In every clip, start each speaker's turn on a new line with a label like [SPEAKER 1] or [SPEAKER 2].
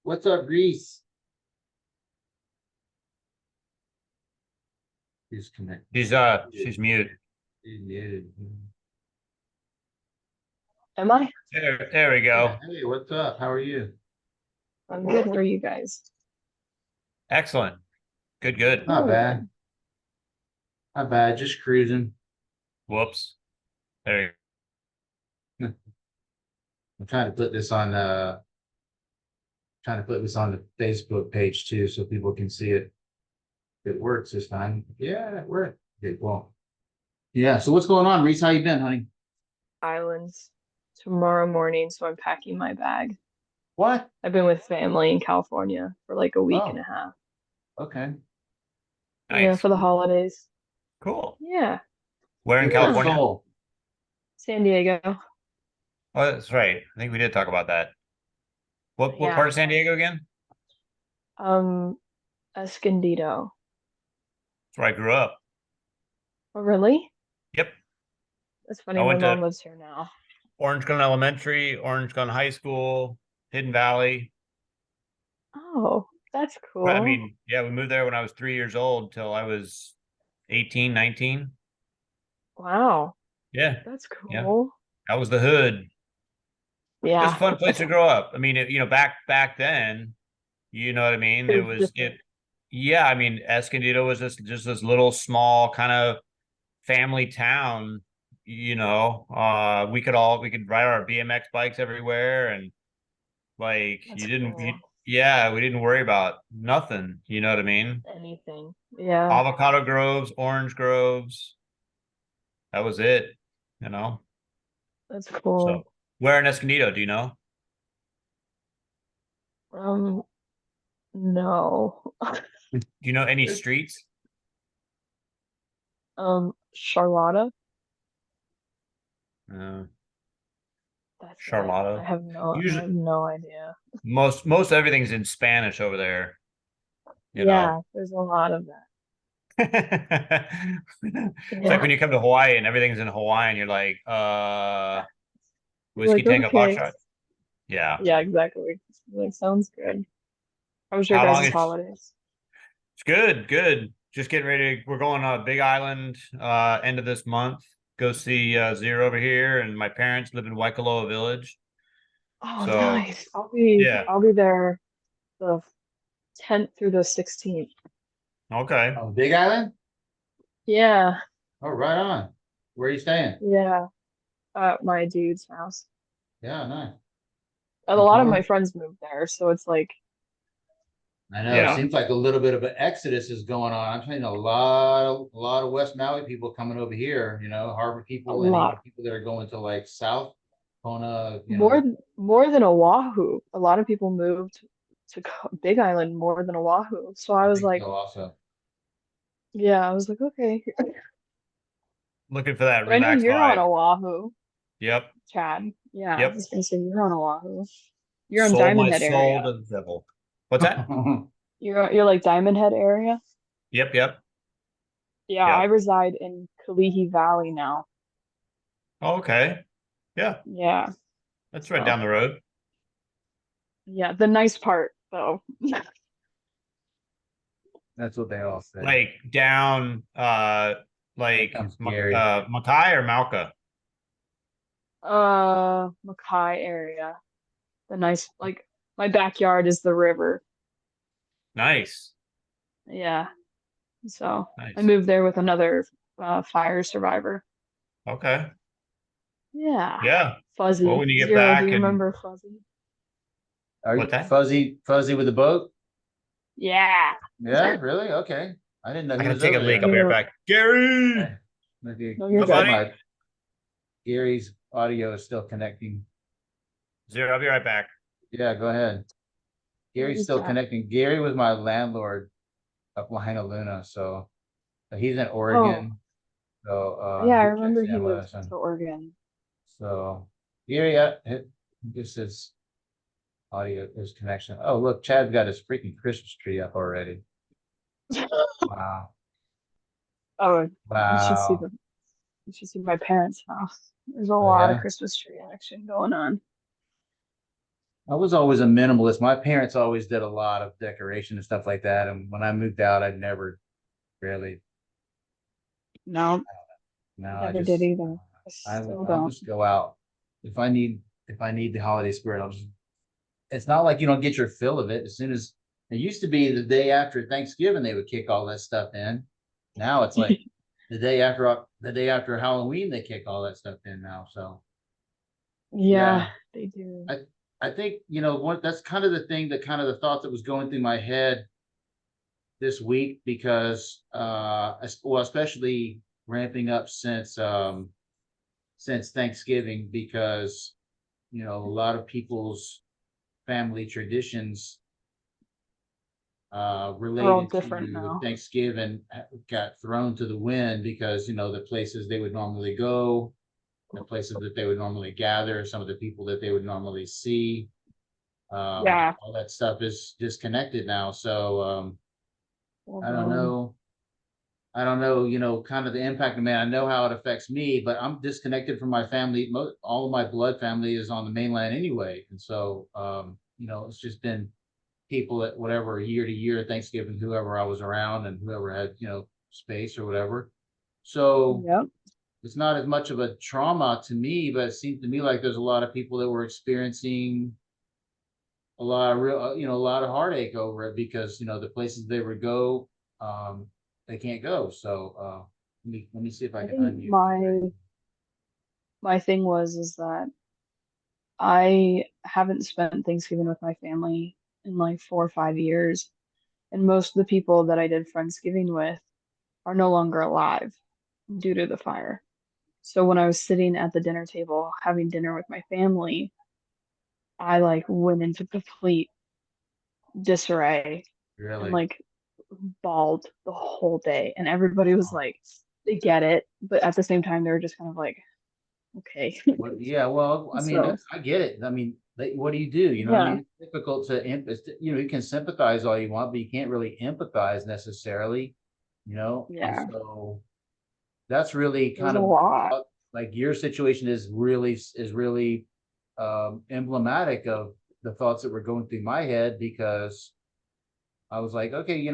[SPEAKER 1] What's up, Reese? He's connected.
[SPEAKER 2] She's mute.
[SPEAKER 1] He's muted.
[SPEAKER 3] Am I?
[SPEAKER 2] There we
[SPEAKER 1] Yeah.
[SPEAKER 2] go.
[SPEAKER 1] Hey, what's up? How are you?
[SPEAKER 3] I'm good. How are you guys?
[SPEAKER 2] Excellent. Good.
[SPEAKER 1] Not
[SPEAKER 3] Good.
[SPEAKER 1] bad. Not bad. Just cruising.
[SPEAKER 2] Whoops. There
[SPEAKER 1] I'm trying to put this on the Facebook page too so people can see it. If it works this time. Yeah, it worked. Okay, well. Yeah, so what's going on, Reese? How you been, honey?
[SPEAKER 3] Islands tomorrow morning, so I'm packing my bag.
[SPEAKER 1] What?
[SPEAKER 3] I've been with family in California for like a week and
[SPEAKER 1] Oh,
[SPEAKER 3] a half.
[SPEAKER 1] okay.
[SPEAKER 3] Yeah,
[SPEAKER 2] Nice.
[SPEAKER 3] for the holidays.
[SPEAKER 2] Cool.
[SPEAKER 3] Yeah.
[SPEAKER 2] Where in
[SPEAKER 1] What
[SPEAKER 3] Yeah.
[SPEAKER 2] California?
[SPEAKER 1] soul?
[SPEAKER 3] San Diego.
[SPEAKER 2] Oh, that's right. I think we did talk about that. What part
[SPEAKER 3] Yeah.
[SPEAKER 2] of San Diego again?
[SPEAKER 3] Um, Escondido.
[SPEAKER 2] That's where I grew up.
[SPEAKER 3] Oh, really?
[SPEAKER 2] Yep.
[SPEAKER 3] That's
[SPEAKER 2] I
[SPEAKER 3] funny. My
[SPEAKER 2] went to
[SPEAKER 3] mom lives here now.
[SPEAKER 2] Orange Glen Elementary, Orange Glen High School, Hidden Valley.
[SPEAKER 3] Oh, that's
[SPEAKER 2] I
[SPEAKER 3] cool.
[SPEAKER 2] mean, yeah, we moved there when I was 3 years old till I was 18, 19.
[SPEAKER 3] Wow,
[SPEAKER 2] Yeah.
[SPEAKER 3] that's
[SPEAKER 2] Yeah.
[SPEAKER 3] cool.
[SPEAKER 2] That was the hood. It was a
[SPEAKER 3] Yeah.
[SPEAKER 2] fun place to grow up. I mean, back then, you know what I mean?
[SPEAKER 3] It
[SPEAKER 2] It
[SPEAKER 3] was
[SPEAKER 2] was it.
[SPEAKER 3] different.
[SPEAKER 2] Yeah, I mean, Escondido was just this little small kind of family town. We could ride our BMX bikes everywhere, and like
[SPEAKER 3] That's cool.
[SPEAKER 2] yeah, we didn't worry about nothing. You know what I mean?
[SPEAKER 3] Anything. Yeah,
[SPEAKER 2] Avocado groves, orange groves. That was it. You know.
[SPEAKER 3] that's
[SPEAKER 2] So
[SPEAKER 3] cool.
[SPEAKER 2] where in Escondido? Do you know?
[SPEAKER 3] Um, no.
[SPEAKER 2] Do you know any streets?
[SPEAKER 3] Charlotta.
[SPEAKER 2] Uh,
[SPEAKER 3] That's it.
[SPEAKER 2] Charlotta.
[SPEAKER 3] I
[SPEAKER 2] Usually,
[SPEAKER 3] have no idea.
[SPEAKER 2] most everything's in Spanish over there. You know.
[SPEAKER 3] Yeah, there's a lot of that.
[SPEAKER 2] It's like
[SPEAKER 3] Yeah.
[SPEAKER 2] when you come to Hawaii and everything's in Hawaiian, you're like,
[SPEAKER 3] You're
[SPEAKER 2] whiskey
[SPEAKER 3] like,
[SPEAKER 2] tango hot
[SPEAKER 3] okay.
[SPEAKER 2] shot. Yeah.
[SPEAKER 3] Yeah, exactly. Like, sounds good. How was your
[SPEAKER 2] How long
[SPEAKER 3] guys'
[SPEAKER 2] it's
[SPEAKER 3] holidays?
[SPEAKER 2] good. Just getting ready. We're going to Big Island end of this month. Go see Zero over here, and my parents live in Waikoloa Village.
[SPEAKER 3] Oh,
[SPEAKER 2] So
[SPEAKER 3] nice.
[SPEAKER 2] yeah.
[SPEAKER 3] I'll be there the 10th through the 16th.
[SPEAKER 2] Okay.
[SPEAKER 1] Oh, Big Island?
[SPEAKER 3] Yeah,
[SPEAKER 1] Oh, right on. Where are you staying?
[SPEAKER 3] yeah. At my dude's house.
[SPEAKER 1] Yeah, nice.
[SPEAKER 3] And a
[SPEAKER 1] That's
[SPEAKER 3] lot of my
[SPEAKER 1] warm.
[SPEAKER 3] friends moved there, so it's like,
[SPEAKER 1] I know.
[SPEAKER 3] you
[SPEAKER 1] It
[SPEAKER 3] know,
[SPEAKER 1] seems like a little bit of an exodus is going on. I'm seeing a lot of West Maui people coming over here. Harbor
[SPEAKER 3] a
[SPEAKER 1] people and even
[SPEAKER 3] lot.
[SPEAKER 1] people that are going to like South Kona.
[SPEAKER 3] More more than Oahu. A lot of people moved to Big Island more than Oahu. So I
[SPEAKER 1] I
[SPEAKER 3] was
[SPEAKER 1] think
[SPEAKER 3] like,
[SPEAKER 1] so also.
[SPEAKER 3] yeah, I was like, okay.
[SPEAKER 2] Looking for that
[SPEAKER 3] But I know
[SPEAKER 2] relaxed
[SPEAKER 3] you're on
[SPEAKER 2] vibe.
[SPEAKER 3] Oahu,
[SPEAKER 2] Yep.
[SPEAKER 3] Chad. Yeah, I
[SPEAKER 2] Yep.
[SPEAKER 3] was gonna say you're on Oahu. You're on
[SPEAKER 2] Sold my
[SPEAKER 3] Diamond Head
[SPEAKER 2] soul
[SPEAKER 3] area.
[SPEAKER 2] to the devil. What's that?
[SPEAKER 3] You're like Diamond Head area.
[SPEAKER 2] Yep.
[SPEAKER 3] Yeah, I
[SPEAKER 2] Yep.
[SPEAKER 3] reside in Kalihi Valley now.
[SPEAKER 2] Okay. Yeah.
[SPEAKER 3] Yeah.
[SPEAKER 2] That's right
[SPEAKER 3] So
[SPEAKER 2] down the road.
[SPEAKER 3] yeah, the nice part though.
[SPEAKER 1] That's what they all say.
[SPEAKER 2] Like down
[SPEAKER 1] Here
[SPEAKER 2] like
[SPEAKER 1] comes Gary.
[SPEAKER 2] Makai or Malka.
[SPEAKER 3] Mackay area. The nice like my backyard is the river.
[SPEAKER 2] Nice.
[SPEAKER 3] Yeah. So I
[SPEAKER 2] Nice.
[SPEAKER 3] moved there with another fire survivor.
[SPEAKER 2] Okay.
[SPEAKER 3] Yeah.
[SPEAKER 2] Yeah. Well,
[SPEAKER 3] Fuzzy.
[SPEAKER 2] when you get
[SPEAKER 3] Zero, do
[SPEAKER 2] back
[SPEAKER 3] you
[SPEAKER 2] and
[SPEAKER 3] remember Fuzzy?
[SPEAKER 1] Are
[SPEAKER 2] what's
[SPEAKER 1] you
[SPEAKER 2] that?
[SPEAKER 1] fuzzy with the boat?
[SPEAKER 3] Yeah.
[SPEAKER 1] Yeah, really? Okay. I didn't know
[SPEAKER 2] I
[SPEAKER 1] he
[SPEAKER 2] gotta
[SPEAKER 1] was
[SPEAKER 2] take a
[SPEAKER 1] over
[SPEAKER 2] leak. I'll be
[SPEAKER 1] there.
[SPEAKER 2] right
[SPEAKER 3] You're
[SPEAKER 2] back. Gary,
[SPEAKER 1] Okay. Maybe
[SPEAKER 3] no, you're
[SPEAKER 2] what
[SPEAKER 1] looks like
[SPEAKER 3] good.
[SPEAKER 2] buddy?
[SPEAKER 1] my Gary's audio is still connecting.
[SPEAKER 2] Zero, I'll be right back.
[SPEAKER 1] Yeah, go ahead.
[SPEAKER 3] Yeah,
[SPEAKER 1] Gary's
[SPEAKER 3] he's
[SPEAKER 1] still
[SPEAKER 3] back.
[SPEAKER 1] connecting. Gary was my landlord up Lahaina Luna, so he's in
[SPEAKER 3] Oh,
[SPEAKER 1] Oregon. So
[SPEAKER 3] yeah, I
[SPEAKER 1] he
[SPEAKER 3] remember
[SPEAKER 1] checks
[SPEAKER 3] he
[SPEAKER 1] in with
[SPEAKER 3] moved
[SPEAKER 1] us, and
[SPEAKER 3] to Oregon.
[SPEAKER 1] so Gary, yeah, this is audio is connection. Oh, look, Chad's got his freaking Christmas tree up already. Wow,
[SPEAKER 3] Oh, you should see
[SPEAKER 1] wow.
[SPEAKER 3] my parents' house. There's a
[SPEAKER 1] Oh
[SPEAKER 3] lot of
[SPEAKER 1] yeah,
[SPEAKER 3] Christmas tree action going on.
[SPEAKER 1] I was always a minimalist. My parents always did a lot of decoration and stuff like that. And when I moved out, I never really,
[SPEAKER 3] No,
[SPEAKER 1] no,
[SPEAKER 3] never did either. I still
[SPEAKER 1] I'll
[SPEAKER 3] don't.
[SPEAKER 1] just go out. If I need, if I need the holiday spirit, I'll just, it's not like you don't get your fill of it. As soon as it used to be the day after Thanksgiving, they would kick all that stuff in. Now it's like the day after Halloween, they kick all that stuff in now. So
[SPEAKER 3] Yeah,
[SPEAKER 1] yeah,
[SPEAKER 3] they do.
[SPEAKER 1] I I think what that's kind of the thing that kind of the thought that was going through my head this week because well, especially ramping up since Thanksgiving because a lot of people's family traditions
[SPEAKER 3] We're all
[SPEAKER 1] related
[SPEAKER 3] different
[SPEAKER 1] to
[SPEAKER 3] now.
[SPEAKER 1] Thanksgiving got thrown to the wind because the places they would normally go, the places that they would normally gather, some of the people that they would normally see,
[SPEAKER 3] Yeah.
[SPEAKER 1] all that stuff is disconnected now. So
[SPEAKER 3] Well
[SPEAKER 1] I don't
[SPEAKER 3] done.
[SPEAKER 1] know. I don't know, kind of the impact of man. I know how it affects me, but I'm disconnected from my family. All of my blood family is on the mainland anyway. And so, it's just been people at whatever year to year, Thanksgiving, whoever I was around and whoever had, space or whatever. So
[SPEAKER 3] Yep.
[SPEAKER 1] it's not as much of a trauma to me, but it seems to me like there's a lot of people that were experiencing a lot of real, a lot of heartache over it because, the places they would go, um, they can't go. So, let me see if I
[SPEAKER 3] I
[SPEAKER 1] can
[SPEAKER 3] think
[SPEAKER 1] unmute.
[SPEAKER 3] my thing was is that I haven't spent Thanksgiving with my family in like 4 or 5 years, and most of the people that I did Friendsgiving with are no longer alive due to the fire. So when I was sitting at the dinner table having dinner with my family, I like went into complete disarray and
[SPEAKER 1] Really.
[SPEAKER 3] like bawled the whole day. And everybody was like, they get it, but at the same time, they were just kind of like, okay.
[SPEAKER 1] Well, yeah, well, I mean,
[SPEAKER 3] So
[SPEAKER 1] I get it. I mean, what do you do? You know what I
[SPEAKER 3] yeah,
[SPEAKER 1] mean? It's difficult to, you can sympathize all you want, but you can't really empathize necessarily, and
[SPEAKER 3] yeah,
[SPEAKER 1] so that's really
[SPEAKER 3] it was
[SPEAKER 1] kind
[SPEAKER 3] a
[SPEAKER 1] of
[SPEAKER 3] lot.
[SPEAKER 1] like your situation is really emblematic of the thoughts that were going through my head because I was like, okay,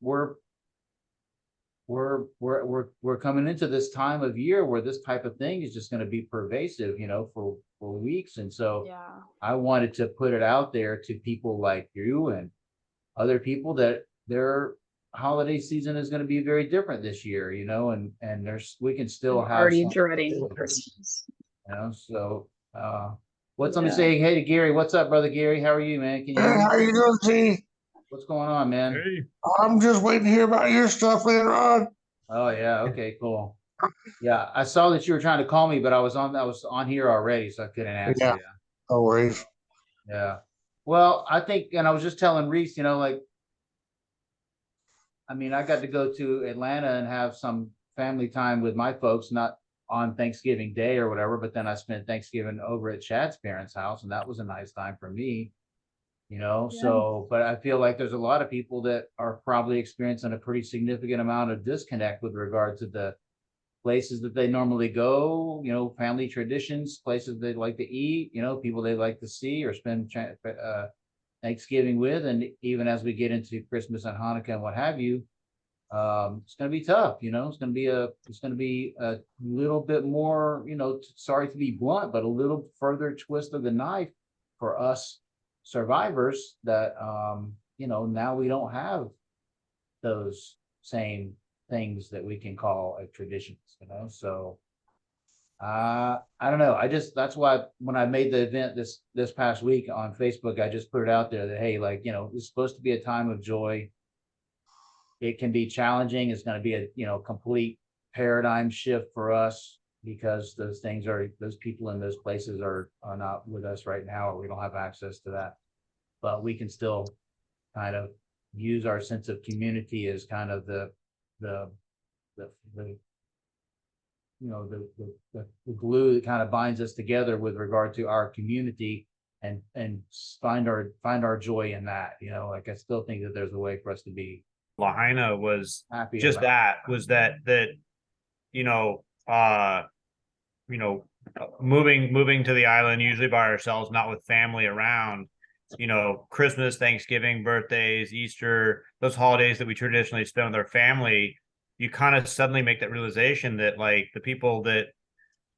[SPEAKER 1] we're coming into this time of year where this type of thing is just going to be pervasive, for weeks. And so
[SPEAKER 3] Yeah.
[SPEAKER 1] I wanted to put it out there to people like you and other people that their holiday season is going to be very different this year, and we can still
[SPEAKER 3] I'm
[SPEAKER 1] have
[SPEAKER 3] already
[SPEAKER 1] some,
[SPEAKER 3] dreading Christmas.
[SPEAKER 1] so what's let me
[SPEAKER 3] Yeah.
[SPEAKER 1] say hey to Gary. What's up, brother Gary? How are you, man? Can you
[SPEAKER 4] Hey,
[SPEAKER 1] hear me?
[SPEAKER 4] how you doing, G?
[SPEAKER 1] What's going on, man?
[SPEAKER 2] Hey,
[SPEAKER 4] I'm just waiting to hear about your stuff later on.
[SPEAKER 1] Oh yeah, okay, cool. Yeah, I saw that you were trying to call me, but I was on here already, so I couldn't answer
[SPEAKER 4] Yeah,
[SPEAKER 1] you.
[SPEAKER 4] no worries.
[SPEAKER 1] Yeah. Well, I think, and I was just telling Reese, like, I mean, I got to go to Atlanta and have some family time with my folks, not on Thanksgiving Day or whatever, but then I spent Thanksgiving over at Chad's parents' house, and that was a nice time for me,
[SPEAKER 3] Yeah.
[SPEAKER 1] So, but I feel like there's a lot of people that are probably experiencing a pretty significant amount of disconnect with regard to the places that they normally go, family traditions, places they like to eat, people they like to see or spend Thanksgiving with. And even as we get into Christmas and Hanukkah and what have you, it's going to be tough. It's going to be a little bit more, sorry to be blunt, but a little further twist of the knife for us survivors that, now we don't have those same things that we can call traditions, so I don't know. That's why when I made the event this past week on Facebook, I just put it out there that hey, like, it's supposed to be a time of joy. It can be challenging. It's going to be a complete paradigm shift for us because those people in those places are not with us right now, or we don't have access to that. But we can still kind of use our sense of community as kind of the the the glue that kind of binds us together with regard to our community and find our joy in that. Like I still think that there's a way for us to be
[SPEAKER 2] Lahaina was
[SPEAKER 1] happy
[SPEAKER 2] just
[SPEAKER 1] about
[SPEAKER 2] that was that you know uh you know moving to the island usually by ourselves, not with family around. Christmas, Thanksgiving, birthdays, Easter, those holidays that we traditionally spend with our family, you kind of suddenly make that realization that like the people that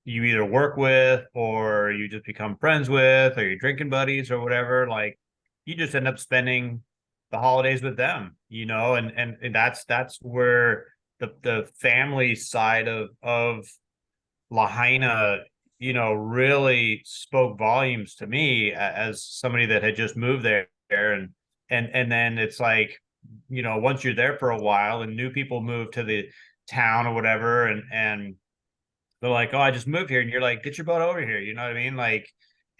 [SPEAKER 2] you either work with or you just become friends with or you're drinking buddies or whatever, like you just end up spending the holidays with them, and that's where the family side of Lahaina, really spoke volumes to me as somebody that had just moved there. And then it's like, once you're there for a while and new people move to the town or whatever, and they're like, oh, I just moved here. And you're like, get your butt over here. You know what I mean? Like,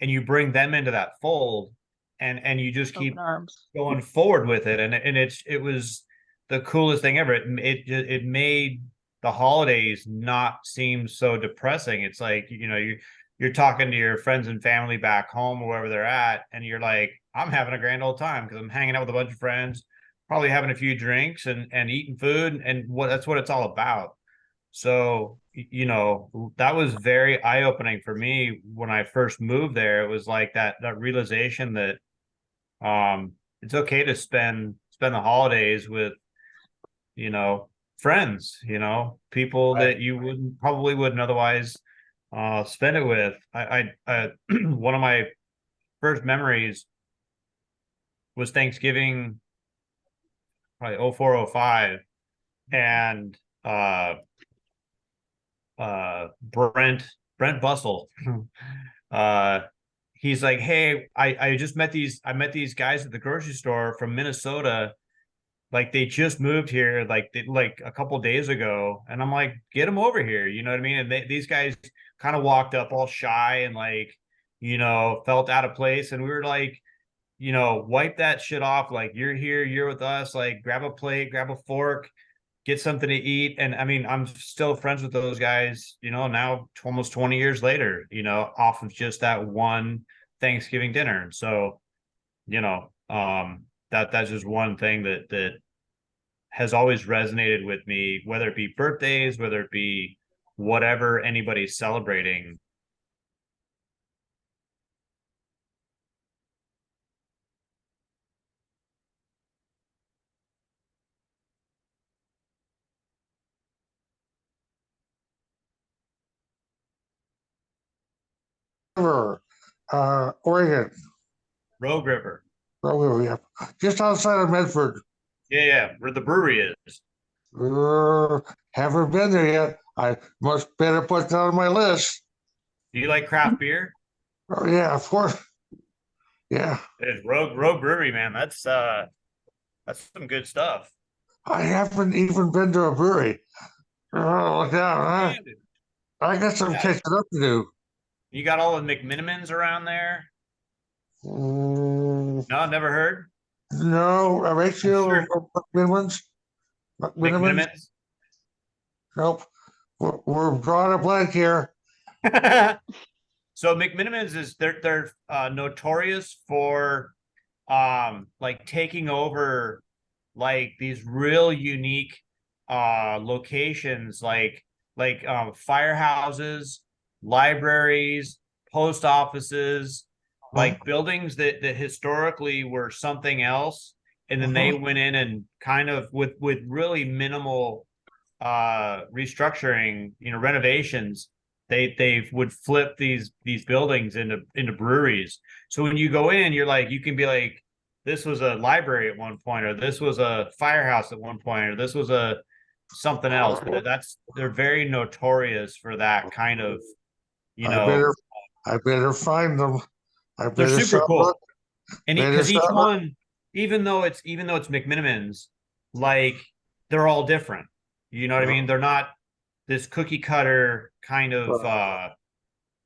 [SPEAKER 2] and you bring them into that fold and you just
[SPEAKER 3] Open
[SPEAKER 2] keep
[SPEAKER 3] arms.
[SPEAKER 2] going forward with it. And it was the coolest thing ever. It made the holidays not seem so depressing. It's like, you're talking to your friends and family back home or wherever they're at, and you're like, I'm having a grand old time because I'm hanging out with a bunch of friends, probably having a few drinks and eating food, and that's what it's all about. So, that was very eye-opening for me when I first moved there. It was like that realization that it's okay to spend the holidays with, friends, people
[SPEAKER 1] Right.
[SPEAKER 2] that you wouldn't otherwise spend it with. I one of my first memories was Thanksgiving, probably 0405, and Brent Bustle. uh he's like, hey, I met these guys at the grocery store from Minnesota. Like they just moved here like a couple days ago, and I'm like, get them over here, you know what I mean? And these guys kind of walked up all shy and like, felt out of place, and we were like, wipe that shit off. Like, you're here, you're with us. Like, grab a plate, grab a fork, get something to eat. And I mean, I'm still friends with those guys, now almost 20 years later, off of just that one Thanksgiving dinner. And so, that's just one thing that has always resonated with me, whether it be birthdays, whether it be whatever anybody's celebrating.
[SPEAKER 4] River, Oregon.
[SPEAKER 2] Rogue River.
[SPEAKER 4] Rogue River, yeah. Just outside of Medford.
[SPEAKER 2] Yeah, where the brewery is.
[SPEAKER 4] Haven't been there yet. I must better put that on my list.
[SPEAKER 2] Do you like craft beer?
[SPEAKER 4] Oh yeah, of course. Yeah.
[SPEAKER 2] It's Rogue Brewery, man. That's some good stuff.
[SPEAKER 4] I haven't even been to a brewery. Oh, look out, huh?
[SPEAKER 2] Yeah,
[SPEAKER 4] I got some
[SPEAKER 2] yeah.
[SPEAKER 4] catching up to do.
[SPEAKER 2] You got all the McMinimans around there?
[SPEAKER 4] Mm,
[SPEAKER 2] No, never heard.
[SPEAKER 4] no, a
[SPEAKER 2] I'm
[SPEAKER 4] ratio
[SPEAKER 2] sure
[SPEAKER 4] of McMinimans. McMinimans.
[SPEAKER 2] McMinimans.
[SPEAKER 4] Nope. We're drawing a blank here.
[SPEAKER 2] So McMinimans is they're notorious for like taking over like these real unique locations like firehouses, libraries, post offices,
[SPEAKER 4] Huh?
[SPEAKER 2] like buildings that historically were something else, and then they
[SPEAKER 4] Uh-huh.
[SPEAKER 2] went in and kind of with really minimal restructuring, renovations, they would flip these buildings into breweries. So when you go in, you're like, you can be like, this was a library at one point, or this was a firehouse at one point, or this was a something else. But they're very notorious for that kind of, you
[SPEAKER 4] I
[SPEAKER 2] know,
[SPEAKER 4] better, I better find them. I
[SPEAKER 2] they're
[SPEAKER 4] better
[SPEAKER 2] super
[SPEAKER 4] start look.
[SPEAKER 2] cool. And
[SPEAKER 4] Better
[SPEAKER 2] because each
[SPEAKER 4] start look.
[SPEAKER 2] one, even though it's McMinimans, like they're all different. You know what I mean? They're not this cookie cutter kind of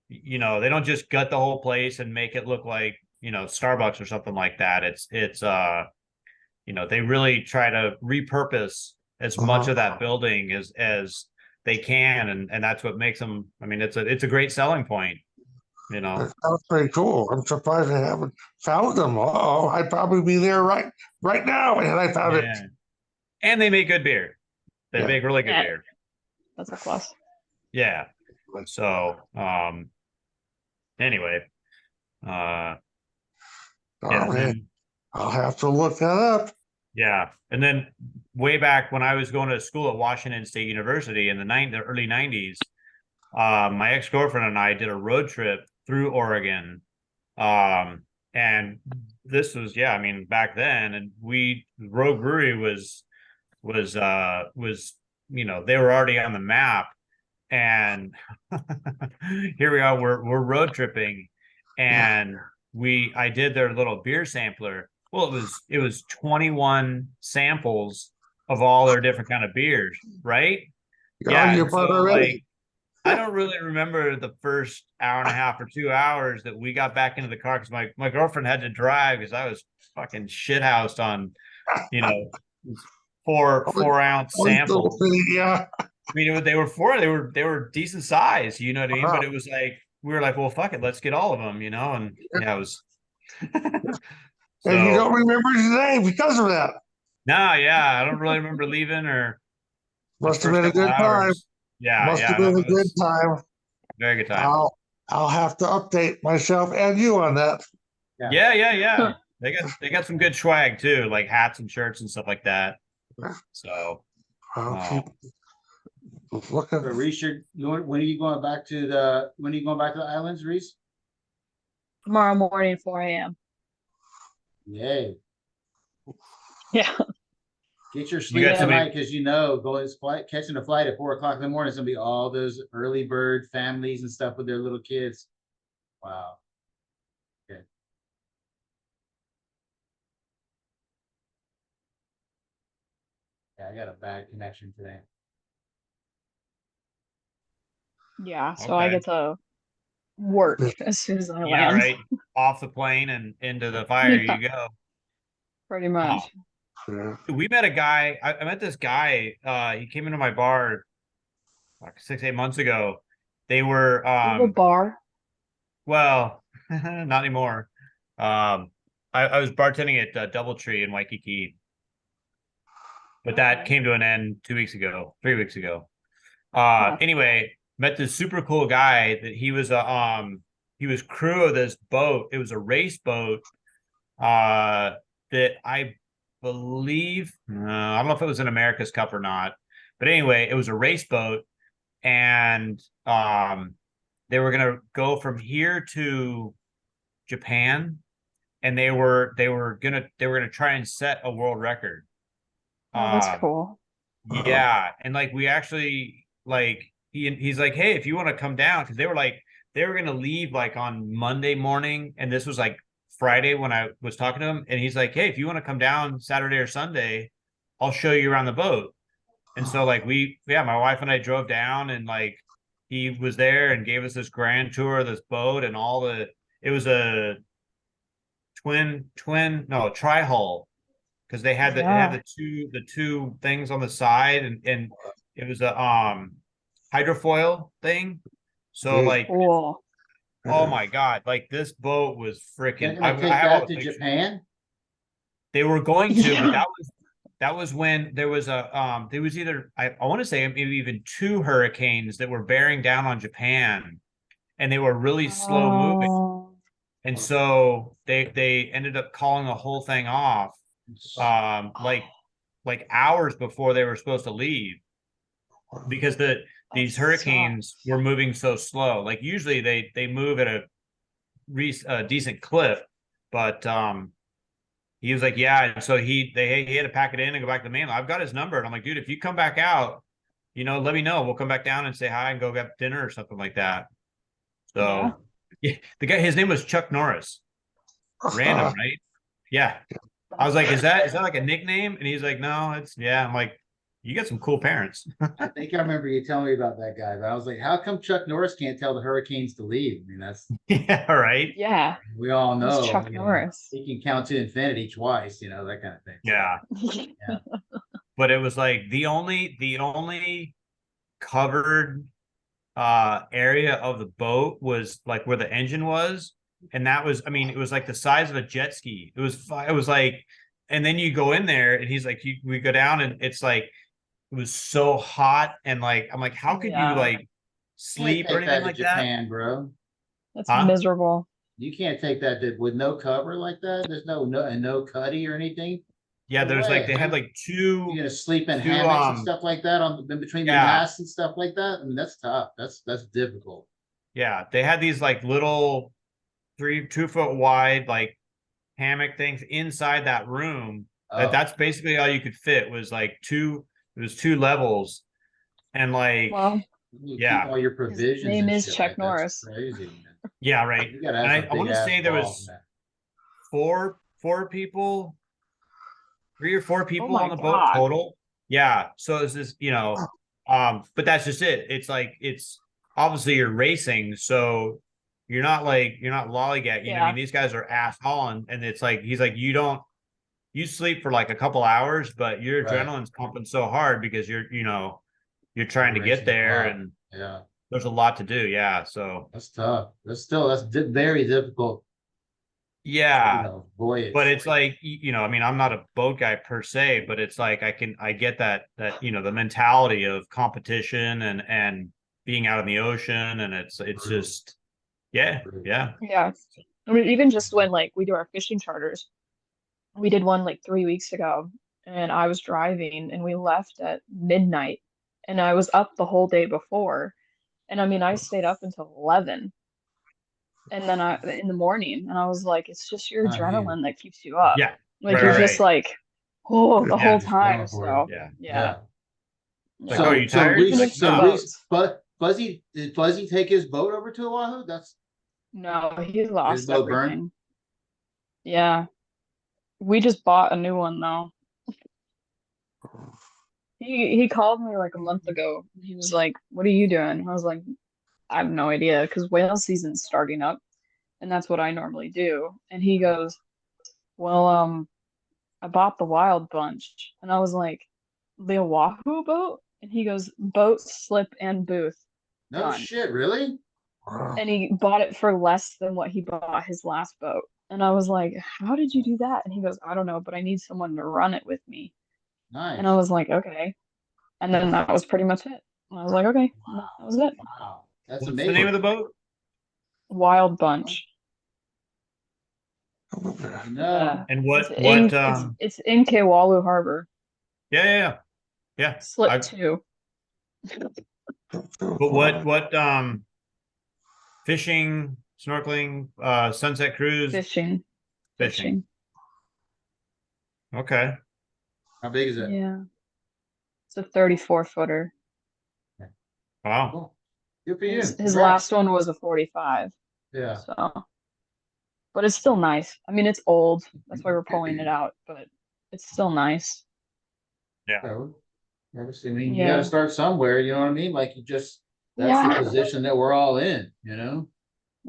[SPEAKER 2] they don't just gut the whole place and make it look like, Starbucks or something like that. They really try to repurpose as much
[SPEAKER 4] Uh-huh.
[SPEAKER 2] of that building as they can, and that's what makes them, I mean, it's a great selling point, you
[SPEAKER 4] That
[SPEAKER 2] know.
[SPEAKER 4] sounds pretty cool. I'm surprised I haven't found them. Oh, I'd probably be there right now, and I found it.
[SPEAKER 2] Yeah. And they make good beer. They
[SPEAKER 4] Yeah.
[SPEAKER 2] make really good
[SPEAKER 3] Yeah,
[SPEAKER 2] beer.
[SPEAKER 3] that's a plus.
[SPEAKER 2] Yeah. So, anyway, uh, Yeah.
[SPEAKER 4] Oh,
[SPEAKER 2] And
[SPEAKER 4] man,
[SPEAKER 2] then,
[SPEAKER 4] I'll have to look that up.
[SPEAKER 2] yeah. And then way back when I was going to school at Washington State University in the early 90s, my ex-girlfriend and I did a road trip through Oregon. And this was, yeah, I mean, back then, and Rogue Brewery was, they were already on the map. And here we are, we're road tripping, and I did their little beer sampler. Well, it was 21 samples of all their different kind of beers, right?
[SPEAKER 4] Oh,
[SPEAKER 2] Yeah.
[SPEAKER 4] you're
[SPEAKER 2] And so
[SPEAKER 4] part already.
[SPEAKER 2] I don't really remember the first hour and a half or 2 hours that we got back into the car because my girlfriend had to drive because I was fucking shithoused on, you know, four ounce
[SPEAKER 4] Only little
[SPEAKER 2] samples.
[SPEAKER 4] thing, yeah.
[SPEAKER 2] I mean, they were decent size, you know what I mean?
[SPEAKER 4] Uh-huh.
[SPEAKER 2] But it was like we were like, well, fuck it, let's get all of them, and yeah, it was.
[SPEAKER 4] And you don't
[SPEAKER 2] So
[SPEAKER 4] remember his name because of that.
[SPEAKER 2] no, yeah, I don't really remember leaving or the
[SPEAKER 4] Must have
[SPEAKER 2] first
[SPEAKER 4] been a
[SPEAKER 2] couple
[SPEAKER 4] good time.
[SPEAKER 2] hours. Yeah,
[SPEAKER 4] Must have
[SPEAKER 2] yeah, no,
[SPEAKER 4] been a
[SPEAKER 2] it
[SPEAKER 4] good
[SPEAKER 2] was
[SPEAKER 4] time.
[SPEAKER 2] a very good time.
[SPEAKER 4] I'll have to update myself and you on that.
[SPEAKER 2] Yeah, yeah, yeah. They got some good swag too, like hats and shirts and stuff like that. So
[SPEAKER 4] I'll
[SPEAKER 2] uh,
[SPEAKER 4] keep looking.
[SPEAKER 1] So Reese, when are you going back to the islands, Reese?
[SPEAKER 3] Tomorrow morning, 4 a.m.
[SPEAKER 1] Yay.
[SPEAKER 3] Yeah.
[SPEAKER 1] Get your
[SPEAKER 2] You
[SPEAKER 1] sleep
[SPEAKER 2] got somebody-
[SPEAKER 1] tonight because catching a flight at 4 o'clock in the morning is gonna be all those early bird families and stuff with their little kids. Wow. Okay. Yeah, I got a bad connection today.
[SPEAKER 3] Yeah. So I
[SPEAKER 2] Okay.
[SPEAKER 3] get to work as soon as I
[SPEAKER 2] yeah,
[SPEAKER 3] land.
[SPEAKER 2] right. Off the plane and into the fire
[SPEAKER 3] Yeah.
[SPEAKER 2] you go.
[SPEAKER 3] Pretty much.
[SPEAKER 4] Yeah.
[SPEAKER 2] We met a guy. I met this guy. He came into my bar like 6-8 months ago. They were
[SPEAKER 3] You have a bar.
[SPEAKER 2] well, not anymore. I was bartending at DoubleTree in Waikiki, but that
[SPEAKER 3] Okay.
[SPEAKER 2] came to an end 2 weeks ago, 3 weeks ago.
[SPEAKER 3] Huh.
[SPEAKER 2] Anyway, met this super cool guy that he was crew of this boat. It was a race boat that I believe I don't know if it was an America's Cup or not, but anyway, it was a race boat, and they were gonna go from here to Japan, and they were gonna try and set a world record.
[SPEAKER 3] Oh, that's cool.
[SPEAKER 2] Yeah, and like we actually like he's like, hey, if you want to come down, because they were gonna leave like on Monday morning, and this was like Friday when I was talking to him, and he's like, hey, if you want to come down Saturday or Sunday, I'll show you around the boat. And so like my wife and I drove down, and like he was there and gave us this grand tour of this boat and it was a tri-hull, because they had it had
[SPEAKER 3] Yeah.
[SPEAKER 2] the two things on the side, and it was a hydrofoil thing. So like,
[SPEAKER 3] Cool.
[SPEAKER 2] oh my God, like this boat was
[SPEAKER 1] They're
[SPEAKER 2] freaking.
[SPEAKER 1] gonna take
[SPEAKER 2] I have all
[SPEAKER 1] that
[SPEAKER 2] the
[SPEAKER 1] to
[SPEAKER 2] pictures.
[SPEAKER 1] Japan.
[SPEAKER 2] They were going to, but
[SPEAKER 3] Yeah.
[SPEAKER 2] that was when there was there was either I want to say maybe even two hurricanes that were bearing down on Japan, and they were really slow moving.
[SPEAKER 3] Oh,
[SPEAKER 2] And so they ended up calling the whole thing off like hours before they were supposed to leave, because these
[SPEAKER 3] that
[SPEAKER 2] hurricanes
[SPEAKER 3] sucks.
[SPEAKER 2] were moving so slow. Like usually they move at a decent clip, but he was like, yeah. And so he had to pack it in and go back to the mainland. I've got his number, and I'm like, dude, if you come back out, let me know. We'll come back down and say hi and go get dinner or something like that. So yeah, the guy, his name was Chuck Norris. Random, right? Yeah. I was like, is that like a nickname? And he's like, no, I'm like, you got some cool parents.
[SPEAKER 1] I think I remember you telling me about that guy, but I was like, how come Chuck Norris can't tell the Hurricanes to leave? I mean, that's
[SPEAKER 2] Yeah, right.
[SPEAKER 3] Yeah.
[SPEAKER 1] we all
[SPEAKER 3] It's
[SPEAKER 1] know.
[SPEAKER 3] Chuck Norris.
[SPEAKER 1] He can count to infinity twice, that kind of thing.
[SPEAKER 2] Yeah. But it was like the only covered area of the boat was like where the engine was, and that was, I mean, it was like the size of a jet ski. It was like, and then you go in there, and he's like, we go down, and it's like it was so hot, and like I'm like, how could you
[SPEAKER 3] Yeah.
[SPEAKER 2] like sleep or
[SPEAKER 1] Can't take
[SPEAKER 2] anything
[SPEAKER 1] that
[SPEAKER 2] like
[SPEAKER 1] to
[SPEAKER 2] that?
[SPEAKER 1] Japan, bro.
[SPEAKER 3] That's
[SPEAKER 2] Huh?
[SPEAKER 3] miserable.
[SPEAKER 1] You can't take that with no cover like that. There's no cuddy or anything.
[SPEAKER 2] Yeah,
[SPEAKER 1] No
[SPEAKER 2] there's like
[SPEAKER 1] way.
[SPEAKER 2] they had like two
[SPEAKER 1] You're gonna sleep in
[SPEAKER 2] two,
[SPEAKER 1] hammocks and stuff like that in between the
[SPEAKER 2] yeah.
[SPEAKER 1] masts and stuff like that. I mean, that's tough. That's difficult.
[SPEAKER 2] Yeah, they had these like little 2 foot wide like hammock things inside that room.
[SPEAKER 1] Oh.
[SPEAKER 2] That's basically all you could fit was like it was 2 levels. And like
[SPEAKER 3] Well,
[SPEAKER 1] You
[SPEAKER 2] Yeah.
[SPEAKER 1] keep all your
[SPEAKER 3] his
[SPEAKER 1] provisions.
[SPEAKER 3] name
[SPEAKER 1] and
[SPEAKER 3] is
[SPEAKER 1] shit
[SPEAKER 3] Chuck
[SPEAKER 1] like
[SPEAKER 3] Norris.
[SPEAKER 1] That's crazy, man.
[SPEAKER 2] yeah, right.
[SPEAKER 1] You gotta
[SPEAKER 2] And
[SPEAKER 1] have
[SPEAKER 2] I
[SPEAKER 1] some
[SPEAKER 2] want to
[SPEAKER 1] big-ass
[SPEAKER 2] say there
[SPEAKER 1] balls,
[SPEAKER 2] was
[SPEAKER 1] man.
[SPEAKER 2] four people, 3 or 4 people
[SPEAKER 3] my
[SPEAKER 2] on the boat
[SPEAKER 3] God.
[SPEAKER 2] total. Yeah. So it's this, but that's just it. It's like it's obviously you're racing, so you're not lollygag. You know, what I
[SPEAKER 3] Yeah.
[SPEAKER 2] mean, these guys are ass hauling, and it's like he's like you sleep for like a couple hours, but your
[SPEAKER 1] Right.
[SPEAKER 2] adrenaline's pumping so hard because you're trying to get
[SPEAKER 1] Racing the
[SPEAKER 2] there,
[SPEAKER 1] clock.
[SPEAKER 2] and
[SPEAKER 1] Yeah,
[SPEAKER 2] there's a lot to do. Yeah. So
[SPEAKER 1] that's tough. That's very difficult.
[SPEAKER 2] yeah.
[SPEAKER 1] Voyage.
[SPEAKER 2] But it's like, I mean, I'm not a boat guy per se, but it's like I get that the mentality of competition and being out in the ocean, and it's
[SPEAKER 1] True.
[SPEAKER 2] just yeah.
[SPEAKER 3] Yeah. I mean, even just when like we do our fishing charters, we did one like 3 weeks ago, and I was driving, and we left at midnight, and I was up the whole day before, and I mean, I stayed up until 11, and then in the morning, and I was like, it's just your
[SPEAKER 1] I hear you.
[SPEAKER 3] adrenaline that keeps you up.
[SPEAKER 2] Yeah.
[SPEAKER 3] Like
[SPEAKER 2] Right,
[SPEAKER 3] you're
[SPEAKER 2] right,
[SPEAKER 3] just
[SPEAKER 2] right.
[SPEAKER 3] like, oh, the
[SPEAKER 2] Yeah,
[SPEAKER 3] whole
[SPEAKER 1] just
[SPEAKER 3] time.
[SPEAKER 1] going for it.
[SPEAKER 3] So
[SPEAKER 2] Yeah.
[SPEAKER 3] yeah.
[SPEAKER 2] Like, oh, you tired?
[SPEAKER 3] Even
[SPEAKER 2] Like,
[SPEAKER 3] if the
[SPEAKER 2] no.
[SPEAKER 3] boats.
[SPEAKER 1] Fuzzy, did Fuzzy take his boat over to Oahu? That's
[SPEAKER 3] No, he
[SPEAKER 1] his
[SPEAKER 3] lost
[SPEAKER 1] boat burned.
[SPEAKER 3] everything. Yeah. We just bought a new one though. He called me like a month ago. He was like, "What are you doing?" I was like, "I have no idea because whale season's starting up, and that's what I normally do." And he goes, "Well, I bought the Wild Bunch," and I was like, "The Oahu boat?" And he goes, "Boat, slip, and booth,
[SPEAKER 1] No
[SPEAKER 3] done."
[SPEAKER 1] shit, really?
[SPEAKER 3] And he bought it for less than what he bought his last boat. And I was like, "How did you do that?" And he goes, "I don't know, but I need someone to run it with me." And I
[SPEAKER 1] Nice.
[SPEAKER 3] was like, "Okay." And then that was pretty much it. And I was like, "Okay, that was it."
[SPEAKER 1] Wow, that's
[SPEAKER 2] What's
[SPEAKER 1] amazing.
[SPEAKER 2] the name of the boat?
[SPEAKER 3] Wild Bunch.
[SPEAKER 1] No,
[SPEAKER 2] And
[SPEAKER 3] It's in Kewalu Harbor.
[SPEAKER 2] yeah.
[SPEAKER 3] Slip 2.
[SPEAKER 2] But what fishing, snorkeling, sunset cruise,
[SPEAKER 3] Fishing.
[SPEAKER 2] Okay.
[SPEAKER 1] how big is it?
[SPEAKER 3] Yeah. It's a 34-footer.
[SPEAKER 2] Wow.
[SPEAKER 1] Cool. Good for you.
[SPEAKER 3] His
[SPEAKER 1] Congrats.
[SPEAKER 3] last one was a 45.
[SPEAKER 1] Yeah.
[SPEAKER 3] So, but it's still nice. I mean, it's old. That's why we're pulling it out, but it's still nice.
[SPEAKER 2] Yeah.
[SPEAKER 1] So, I mean, you
[SPEAKER 3] Yeah.
[SPEAKER 1] got to start somewhere. You know what I mean? Like that's
[SPEAKER 3] Yeah.
[SPEAKER 1] the position that we're all in. You know.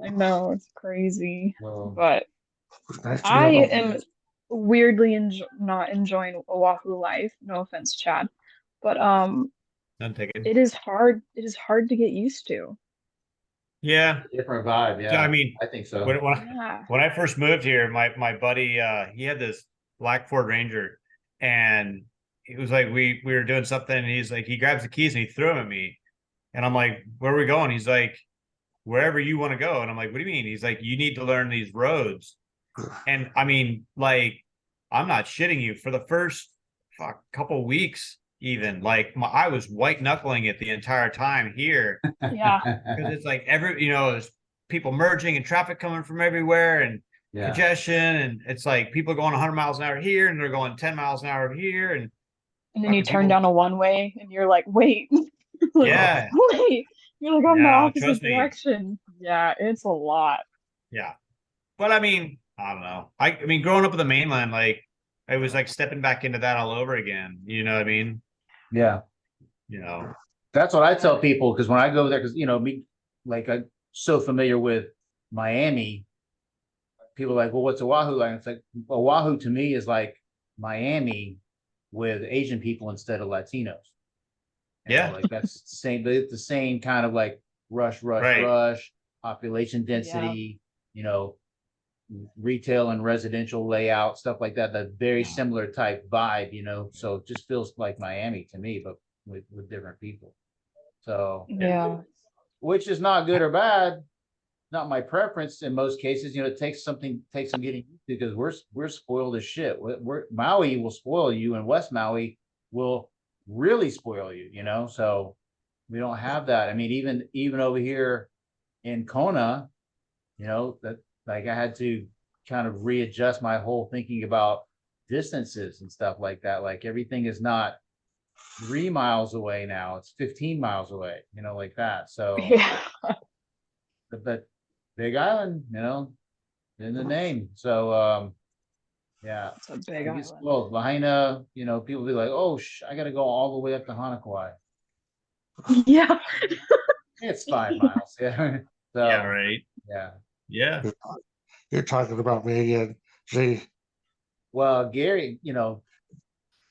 [SPEAKER 3] I know it's crazy,
[SPEAKER 1] Well,
[SPEAKER 3] but I am weirdly not enjoying Oahu life. No offense, Chad, but
[SPEAKER 2] None taken.
[SPEAKER 3] it is hard. It is hard to get used to.
[SPEAKER 2] Yeah.
[SPEAKER 1] different vibe. Yeah.
[SPEAKER 2] I mean,
[SPEAKER 1] I think so.
[SPEAKER 3] Yeah.
[SPEAKER 2] when I first moved here, my buddy, he had this black Ford Ranger, and it was like we were doing something, and he's like, he grabs the keys and he threw them at me, and I'm like, where are we going? He's like, wherever you want to go. And I'm like, what do you mean? He's like, you need to learn these roads. And I mean, like, I'm not shitting you. For the first couple weeks, even like I was white knuckling it the entire time here.
[SPEAKER 3] Yeah.
[SPEAKER 2] Because it's like there's people merging and traffic coming from everywhere and
[SPEAKER 1] Yeah.
[SPEAKER 2] congestion, and it's like people are going 100 miles an hour here and they're going 10 miles an hour here, and
[SPEAKER 3] And then you
[SPEAKER 2] fucking
[SPEAKER 3] turn
[SPEAKER 2] people-
[SPEAKER 3] down a one-way, and you're like, wait, Like,
[SPEAKER 2] Yeah.
[SPEAKER 3] wait, you're like on the
[SPEAKER 2] No,
[SPEAKER 3] opposite
[SPEAKER 2] trust me.
[SPEAKER 3] direction. Yeah, it's a lot.
[SPEAKER 2] Yeah. But I mean, I don't know. I mean, growing up in the mainland, like it was like stepping back into that all over again. You know what I mean?
[SPEAKER 1] Yeah. That's what I tell people, because when I go there, because me, like, I'm so familiar with Miami. People are like, well, what's Oahu like? It's like Oahu to me is like Miami with Asian people instead of Latinos.
[SPEAKER 2] Yeah.
[SPEAKER 1] Like that's the same kind of like rush,
[SPEAKER 2] Right.
[SPEAKER 1] population density, retail and residential layout, stuff like that. That very similar type vibe, so it just feels like Miami to me, but with different people. So
[SPEAKER 3] Yeah.
[SPEAKER 1] which is not good or bad. not my preference in most cases. You know, it takes some getting used to because we're spoiled as shit. Maui will spoil you, and West Maui will really spoil you. You know, so we don't have that. I mean, even over here in Kona, you know, that like I had to kind of readjust my whole thinking about distances and stuff like that. Like everything is not 3 miles away now; it's 15 miles away. You know, like that. So,
[SPEAKER 3] Yeah.
[SPEAKER 1] but Big Island, you know, in the name. So, yeah,
[SPEAKER 3] It's a big
[SPEAKER 1] I guess,
[SPEAKER 3] island.
[SPEAKER 1] well, Lahaina, you know, people be like, oh, I got to go all the way up to Hawaii.
[SPEAKER 3] Yeah.
[SPEAKER 1] It's 5 miles. Yeah. So,
[SPEAKER 2] Yeah, right.
[SPEAKER 1] yeah.
[SPEAKER 2] Yeah.
[SPEAKER 4] You're talking about me again. See,
[SPEAKER 1] Well, Gary, you know,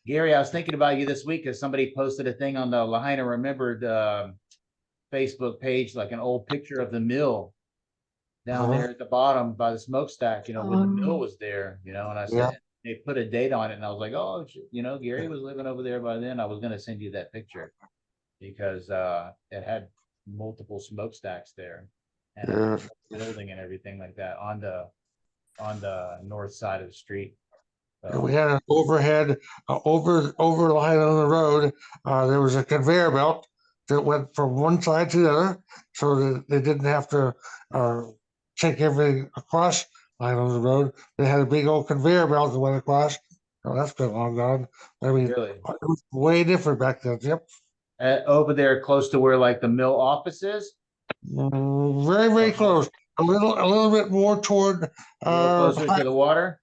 [SPEAKER 1] Gary, I was thinking about you this week because somebody posted a thing on the Lahaina Remembered Facebook page, like an old picture of the mill down there at the bottom by the smokestack, you know, when the mill was there, you know, and I
[SPEAKER 4] Yeah.
[SPEAKER 1] said, they put a date on it and I was like, oh, you know, Gary was living over there by then. I was going to send you that picture because it had multiple smokestacks there and a
[SPEAKER 4] yeah.
[SPEAKER 1] building and everything like that on the north side of the street.
[SPEAKER 4] And we
[SPEAKER 1] So,
[SPEAKER 4] had an overhead over line on the road. There was a conveyor belt that went from one side to the other, so that they didn't have to take everything across line on the road. They had a big old conveyor belt that went across. Oh, that's been long gone. I mean,
[SPEAKER 1] really,
[SPEAKER 4] it was way different back then. Yep.
[SPEAKER 1] over there close to where like the mill office is,
[SPEAKER 4] Very, very
[SPEAKER 1] a
[SPEAKER 4] close. A little bit more toward
[SPEAKER 1] little closer to the water.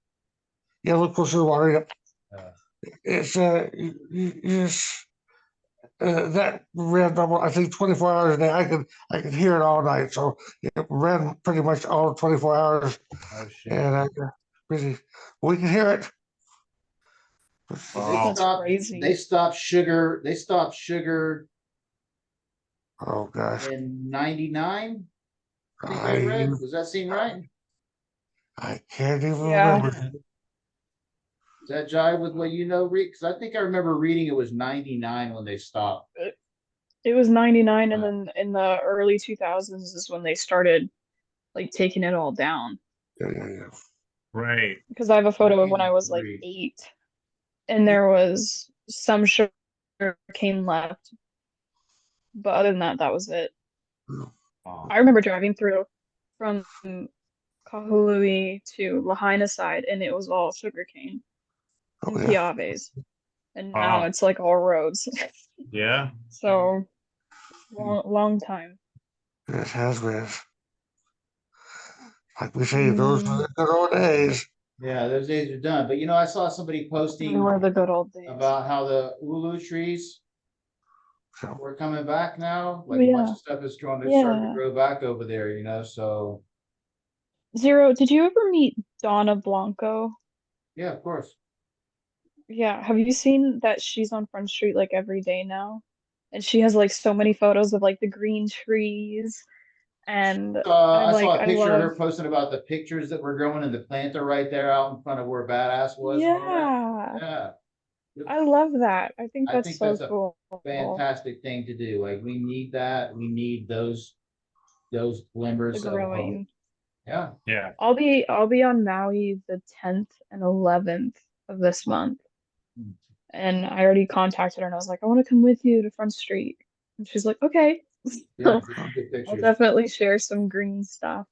[SPEAKER 4] yeah, a little closer to the water. Yep.
[SPEAKER 1] Uh,
[SPEAKER 4] It's yes. That ran I think 24 hours a day. I could hear it all night, so it ran pretty much all 24 hours,
[SPEAKER 1] oh shit.
[SPEAKER 4] and really, we can hear it.
[SPEAKER 2] Wow.
[SPEAKER 3] That's crazy.
[SPEAKER 1] They stopped sugar. They stopped sugar
[SPEAKER 4] Oh gosh,
[SPEAKER 1] in '99. I think I
[SPEAKER 4] I
[SPEAKER 1] read. Does that seem right?
[SPEAKER 4] I can't even
[SPEAKER 3] Yeah.
[SPEAKER 4] remember.
[SPEAKER 1] Does that jive with what you know, Reed? Because I think I remember reading it was '99 when they stopped.
[SPEAKER 3] It was 99, and then in the early 2000s is when they started like taking it all down.
[SPEAKER 4] Yeah.
[SPEAKER 2] Right.
[SPEAKER 3] Because I have a photo of when I was like
[SPEAKER 1] 93.
[SPEAKER 3] 8, and there was some sugar cane left, but other than that, that was it.
[SPEAKER 1] Oh,
[SPEAKER 3] I remember driving through from Kahului to Lahaina side, and it was all sugarcane
[SPEAKER 4] Oh
[SPEAKER 3] and
[SPEAKER 4] yeah.
[SPEAKER 3] piaves, and now
[SPEAKER 2] Wow.
[SPEAKER 3] it's like all roads.
[SPEAKER 2] Yeah.
[SPEAKER 3] So long time.
[SPEAKER 4] It has been. Like we say, those were the good old days.
[SPEAKER 1] yeah, those days are done. But you know, I saw somebody
[SPEAKER 3] They
[SPEAKER 1] posting
[SPEAKER 3] were the good old days.
[SPEAKER 1] about how the ulu trees
[SPEAKER 4] So,
[SPEAKER 1] we're coming back now.
[SPEAKER 3] Oh
[SPEAKER 1] Like a bunch
[SPEAKER 3] yeah,
[SPEAKER 1] of stuff is starting to
[SPEAKER 3] yeah.
[SPEAKER 1] grow back over there, you know. So
[SPEAKER 3] Zero, did you ever meet Donna Blanco?
[SPEAKER 1] yeah, of course.
[SPEAKER 3] Yeah, have you seen that she's on Front Street like every day now? And she has like so many photos of like the green trees, and
[SPEAKER 1] I saw a
[SPEAKER 3] I
[SPEAKER 1] picture of
[SPEAKER 3] love,
[SPEAKER 1] her posting about the pictures that were growing in the planter right there out in front of where Badass was and all that.
[SPEAKER 3] yeah,
[SPEAKER 1] Yeah,
[SPEAKER 3] I love that. I think
[SPEAKER 1] I
[SPEAKER 3] that's
[SPEAKER 1] think
[SPEAKER 3] so
[SPEAKER 1] that's a
[SPEAKER 3] cool.
[SPEAKER 1] fantastic thing to do. Like we need that. We need those
[SPEAKER 3] The
[SPEAKER 1] glimmers of hope.
[SPEAKER 3] growing.
[SPEAKER 1] Yeah.
[SPEAKER 2] Yeah.
[SPEAKER 3] I'll be on Maui the 10th and 11th of this month.
[SPEAKER 1] Hmm.
[SPEAKER 3] And I already contacted her and I was like, I want to come with you to Front Street. And she's like, okay.
[SPEAKER 1] Yeah,
[SPEAKER 3] So
[SPEAKER 1] good
[SPEAKER 3] I'll
[SPEAKER 1] pictures.
[SPEAKER 3] definitely share some green stuff.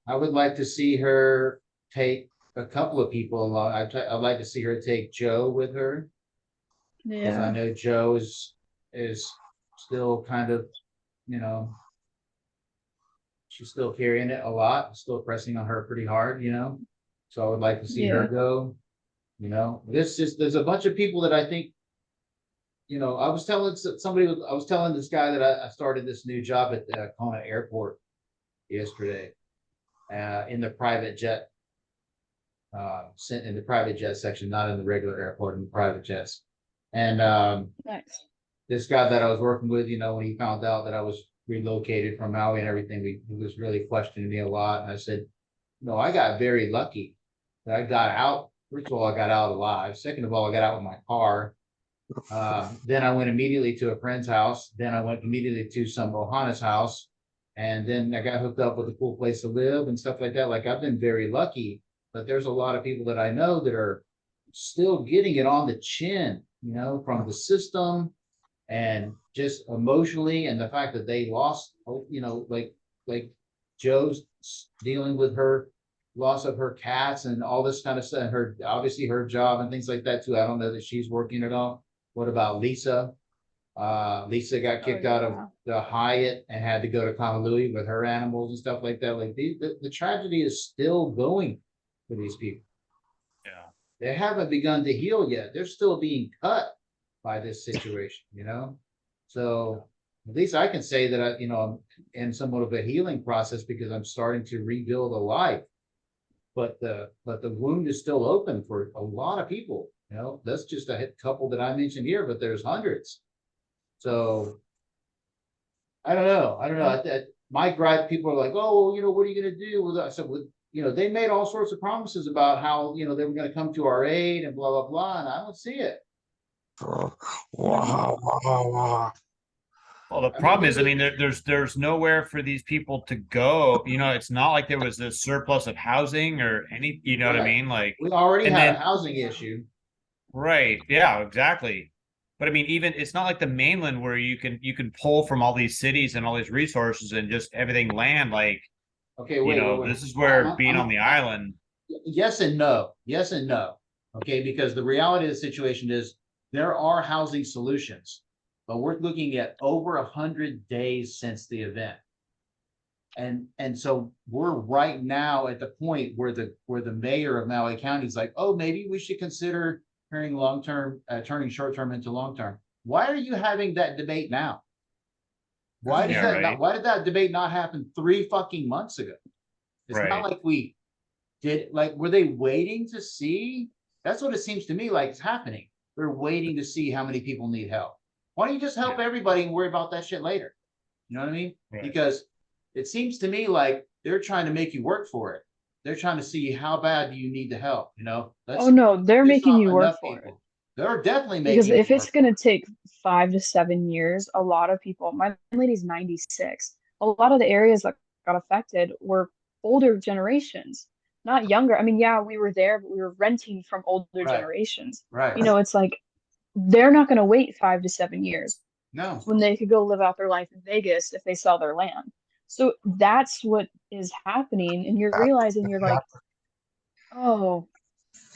[SPEAKER 1] I would like to see her take a couple of people along. I'd like to see her take Joe with her because I
[SPEAKER 3] Yeah.
[SPEAKER 1] know Joe is still kind of, you know, she's still carrying it a lot, still pressing on her pretty hard, you know. So I would like to see her
[SPEAKER 3] Yeah.
[SPEAKER 1] go. You know, there's a bunch of people that I think, you know, I was telling this guy that I started this new job at the Kona Airport yesterday, in the private jet, in the private jet section, not in the regular airport, in the private jets. And
[SPEAKER 3] Nice.
[SPEAKER 1] this guy that I was working with, you know, when he found out that I was relocated from Maui and everything, he was really questioning me a lot. And I said, no, I got very lucky that I got out. First of all, I got out alive. Second of all, I got out with my car. Then I went immediately to a friend's house. Then I went immediately to some Ohana's house. And then I got hooked up with a cool place to live and stuff like that. Like I've been very lucky, but there's a lot of people that I know that are still getting it on the chin, you know, from the system and just emotionally, and the fact that they lost, you know, like Joe's dealing with her loss of her cats and all this kind of stuff. Her obviously her job and things like that too. I don't know that she's working at all. What about Lisa? Lisa got kicked out of the Hyatt and had to go to Honolulu with her animals and stuff like that. Like the tragedy is still going for these people.
[SPEAKER 2] Yeah.
[SPEAKER 1] They haven't begun to heal yet. They're still being cut by this situation, you know? So at least I can say that you know, I'm in somewhat of a healing process because I'm starting to rebuild a life. But the wound is still open for a lot of people. You know, that's just a couple that I mentioned here, but there's hundreds. So I don't know. My gripe, people are like, oh, well, you know, what are you going to do with us? So, you know, they made all sorts of promises about how, you know, they were going to come to our aid and blah, blah, blah. And I don't see it.
[SPEAKER 4] Wow.
[SPEAKER 2] Well, the
[SPEAKER 1] I mean,
[SPEAKER 2] problem is, I mean, there's nowhere for these people to go. You know, it's not like there was a surplus of housing or any, you know what I
[SPEAKER 1] Right.
[SPEAKER 2] mean? Like,
[SPEAKER 1] we already
[SPEAKER 2] and
[SPEAKER 1] had a
[SPEAKER 2] then
[SPEAKER 1] housing issue.
[SPEAKER 2] right, yeah, exactly. But I mean, even it's not like the mainland where you can pull from all these cities and all these resources and just everything land. Like,
[SPEAKER 1] Okay,
[SPEAKER 2] you
[SPEAKER 1] wait,
[SPEAKER 2] know,
[SPEAKER 1] wait.
[SPEAKER 2] this is where being on the island.
[SPEAKER 1] Yes and no. Yes and no. Okay, because the reality of the situation is there are housing solutions, but we're looking at over 100 days since the event. And so we're right now at the point where the mayor of Maui County is like, oh, maybe we should consider turning turning short-term into long-term. Why are you having that debate now? Why did
[SPEAKER 2] Yeah,
[SPEAKER 1] that
[SPEAKER 2] right.
[SPEAKER 1] not, why did that debate not happen 3 fucking months ago? It's not
[SPEAKER 2] Right.
[SPEAKER 1] like we did, like, were they waiting to see? That's what it seems to me like it's happening. They're waiting to see how many people need help. Why don't you just help
[SPEAKER 2] Yeah.
[SPEAKER 1] everybody and worry about that shit later? You know what I mean?
[SPEAKER 2] Right.
[SPEAKER 1] Because it seems to me like they're trying to make you work for it. They're trying to see how bad do you need the help, you know?
[SPEAKER 3] Oh no, they're
[SPEAKER 1] piss
[SPEAKER 3] making
[SPEAKER 1] off
[SPEAKER 3] you work
[SPEAKER 1] enough
[SPEAKER 3] for it.
[SPEAKER 1] people. They're definitely
[SPEAKER 3] Because
[SPEAKER 1] making
[SPEAKER 3] if
[SPEAKER 1] you
[SPEAKER 3] it's
[SPEAKER 1] work.
[SPEAKER 3] going to take 5 to 7 years, a lot of people, my lady's 96, a lot of the areas that got affected were older generations, not younger. I mean, yeah, we were there, but we were renting from older
[SPEAKER 1] Right,
[SPEAKER 3] generations.
[SPEAKER 1] right.
[SPEAKER 3] You know, it's like they're not going to wait 5 to 7 years
[SPEAKER 1] No,
[SPEAKER 3] when they could go live out their life in Vegas if they sell their land. So that's what is happening. And you're realizing you're like, oh,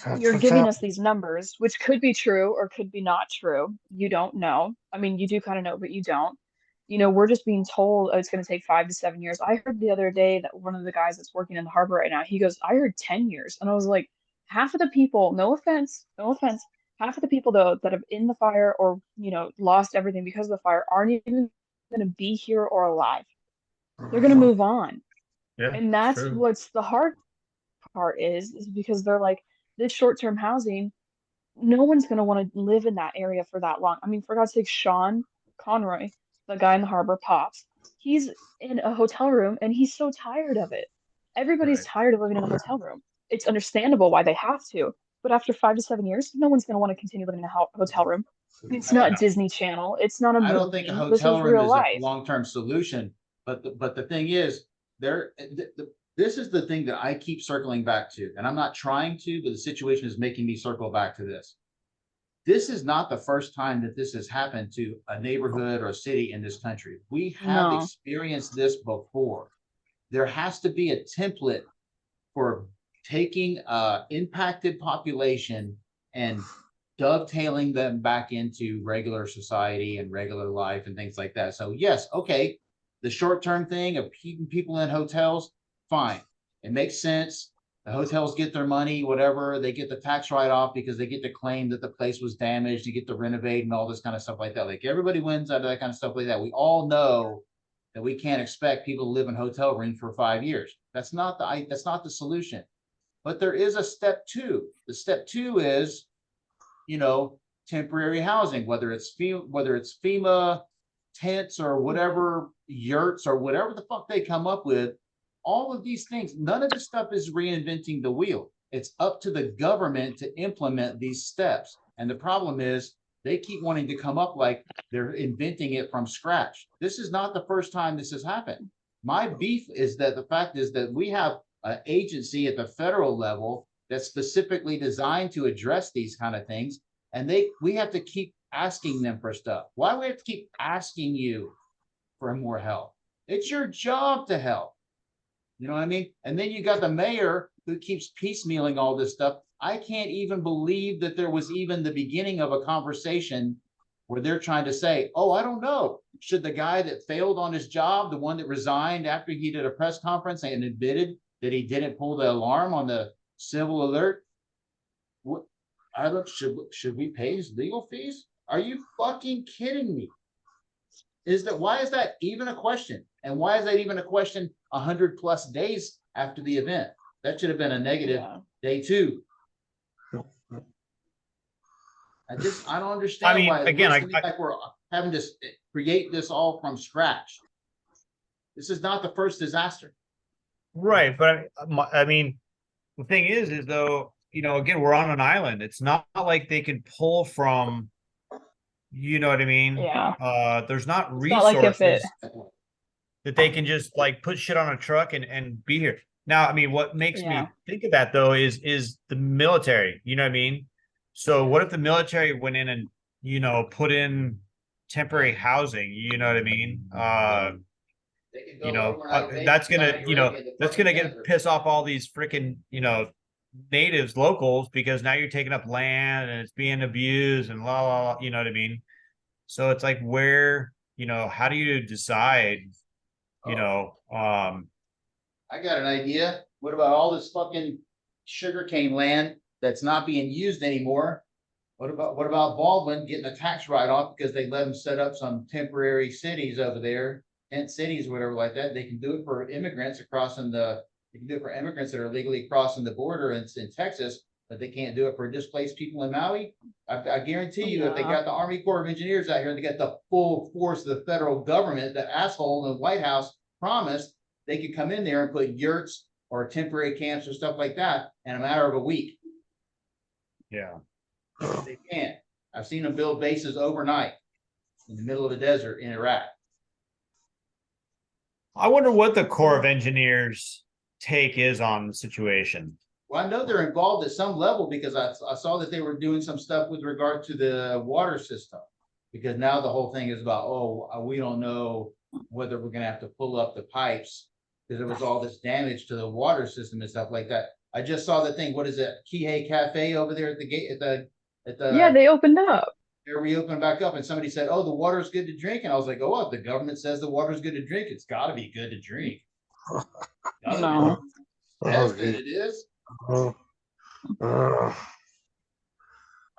[SPEAKER 4] That's
[SPEAKER 3] you're
[SPEAKER 4] what's
[SPEAKER 3] giving us
[SPEAKER 4] happening.
[SPEAKER 3] these numbers, which could be true or could be not true. You don't know. I mean, you do kind of know, but you don't. You know, we're just being told, oh, it's going to take 5 to 7 years. I heard the other day that one of the guys that's working in the harbor right now, he goes, I heard 10 years. And I was like, half of the people, no offense, half of the people though that have in the fire or, you know, lost everything because of the fire aren't even going to be here or alive. They're going to move on.
[SPEAKER 2] Yeah,
[SPEAKER 3] And
[SPEAKER 2] it's
[SPEAKER 3] that's
[SPEAKER 2] true.
[SPEAKER 3] what's the hard part is because they're like, this short-term housing no one's going to want to live in that area for that long. I mean, for God's sake, Sean Conroy, the guy in the harbor, Pops, he's in a hotel room and he's so tired of it. Everybody's
[SPEAKER 2] Right.
[SPEAKER 3] tired of living in a hotel room. It's understandable why they have to, but after 5 to 7 years, no one's going to want to continue living in a hotel room. It's
[SPEAKER 1] I,
[SPEAKER 3] not Disney Channel. It's not a
[SPEAKER 1] I don't think a
[SPEAKER 3] movie. This
[SPEAKER 1] hotel
[SPEAKER 3] is
[SPEAKER 1] room
[SPEAKER 3] real
[SPEAKER 1] is a
[SPEAKER 3] life.
[SPEAKER 1] long-term solution. But the thing is, this is the thing that I keep circling back to, and I'm not trying to, but the situation is making me circle back to this. This is not the first time that this has happened to a neighborhood or a city in this country. We have
[SPEAKER 3] No.
[SPEAKER 1] experienced this before. There has to be a template for taking impacted population and dovetailing them back into regular society and regular life and things like that. So yes, okay, the short-term thing of keeping people in hotels, fine. It makes sense. The hotels get their money, whatever, they get the tax write-off because they get to claim that the place was damaged, you get to renovate and all this kind of stuff like that. Like everybody wins out of that kind of stuff like that. We all know that we can't expect people to live in hotel rooms for 5 years. That's not the solution. But there is a step two. The step two is, you know, temporary housing, whether it's FEMA tents or whatever, yurts or whatever the fuck they come up with. All of these things, none of this stuff is reinventing the wheel. It's up to the government to implement these steps. And the problem is they keep wanting to come up like they're inventing it from scratch. This is not the first time this has happened. My beef is that the fact is that we have an agency at the federal level that's specifically designed to address these kind of things. And we have to keep asking them for stuff. Why do we have to keep asking you for more help? It's your job to help. You know what I mean? And then you got the mayor who keeps piecemealing all this stuff. I can't even believe that there was even the beginning of a conversation where they're trying to say, oh, I don't know. Should the guy that failed on his job, the one that resigned after he did a press conference and admitted that he didn't pull the alarm on the civil alert? What? I look, should we pay his legal fees? Are you fucking kidding me? Why is that even a question? And why is that even a question 100+ days after the event? That should have been a negative day 2. I don't understand.
[SPEAKER 2] I mean,
[SPEAKER 1] why it
[SPEAKER 2] again,
[SPEAKER 1] looks to me like we're having to create this all from scratch. This is not the first disaster.
[SPEAKER 2] Right, but I mean, the thing is though, you know, again, we're on an island. It's not like they can pull from, you know what I mean?
[SPEAKER 3] Yeah.
[SPEAKER 2] There's not
[SPEAKER 3] It's not like if
[SPEAKER 2] resources that they can just like put shit on a truck and be here. Now, I mean, what makes me think of that though is the military, you know what I mean? So what if the military went in and, you know, put in temporary housing, you know what I mean? You know, that's gonna, you know, that's gonna get piss off all these freaking, you know, natives, locals, because now you're taking up land and it's being abused and la la la, you know what I mean? So it's like, where, you know, how do you decide, you know,
[SPEAKER 1] I got an idea. What about all this fucking sugarcane land that's not being used anymore? What about Baldwin getting a tax write-off because they let them set up some temporary cities over there, tent cities, whatever like that. They can do it for immigrants they can do it for immigrants that are legally crossing the border in Texas, but they can't do it for displaced people in Maui. I guarantee you, if they got the Army Corps of Engineers out here and they got the full force of the federal government, the asshole in the White House promised, they could come in there and put yurts or temporary camps or stuff like that in a matter of a week.
[SPEAKER 2] yeah.
[SPEAKER 1] They can't. I've seen them build bases overnight in the middle of the desert in Iraq.
[SPEAKER 2] I wonder what the Corps of Engineers take is on the situation.
[SPEAKER 1] Well, I know they're involved at some level because I saw that they were doing some stuff with regard to the water system. Because now the whole thing is about, we don't know whether we're going to have to pull up the pipes because there was all this damage to the water system and stuff like that. I just saw the thing. What is it? Kihei Cafe over there at the gate
[SPEAKER 3] Yeah, they opened up.
[SPEAKER 1] They're reopening back up, and somebody said, "Oh, the water's good to drink," and I was like, "Oh, if the government says the water's good to drink, it's got to be good to drink."
[SPEAKER 3] No.
[SPEAKER 1] That's good. It is.
[SPEAKER 4] Uh,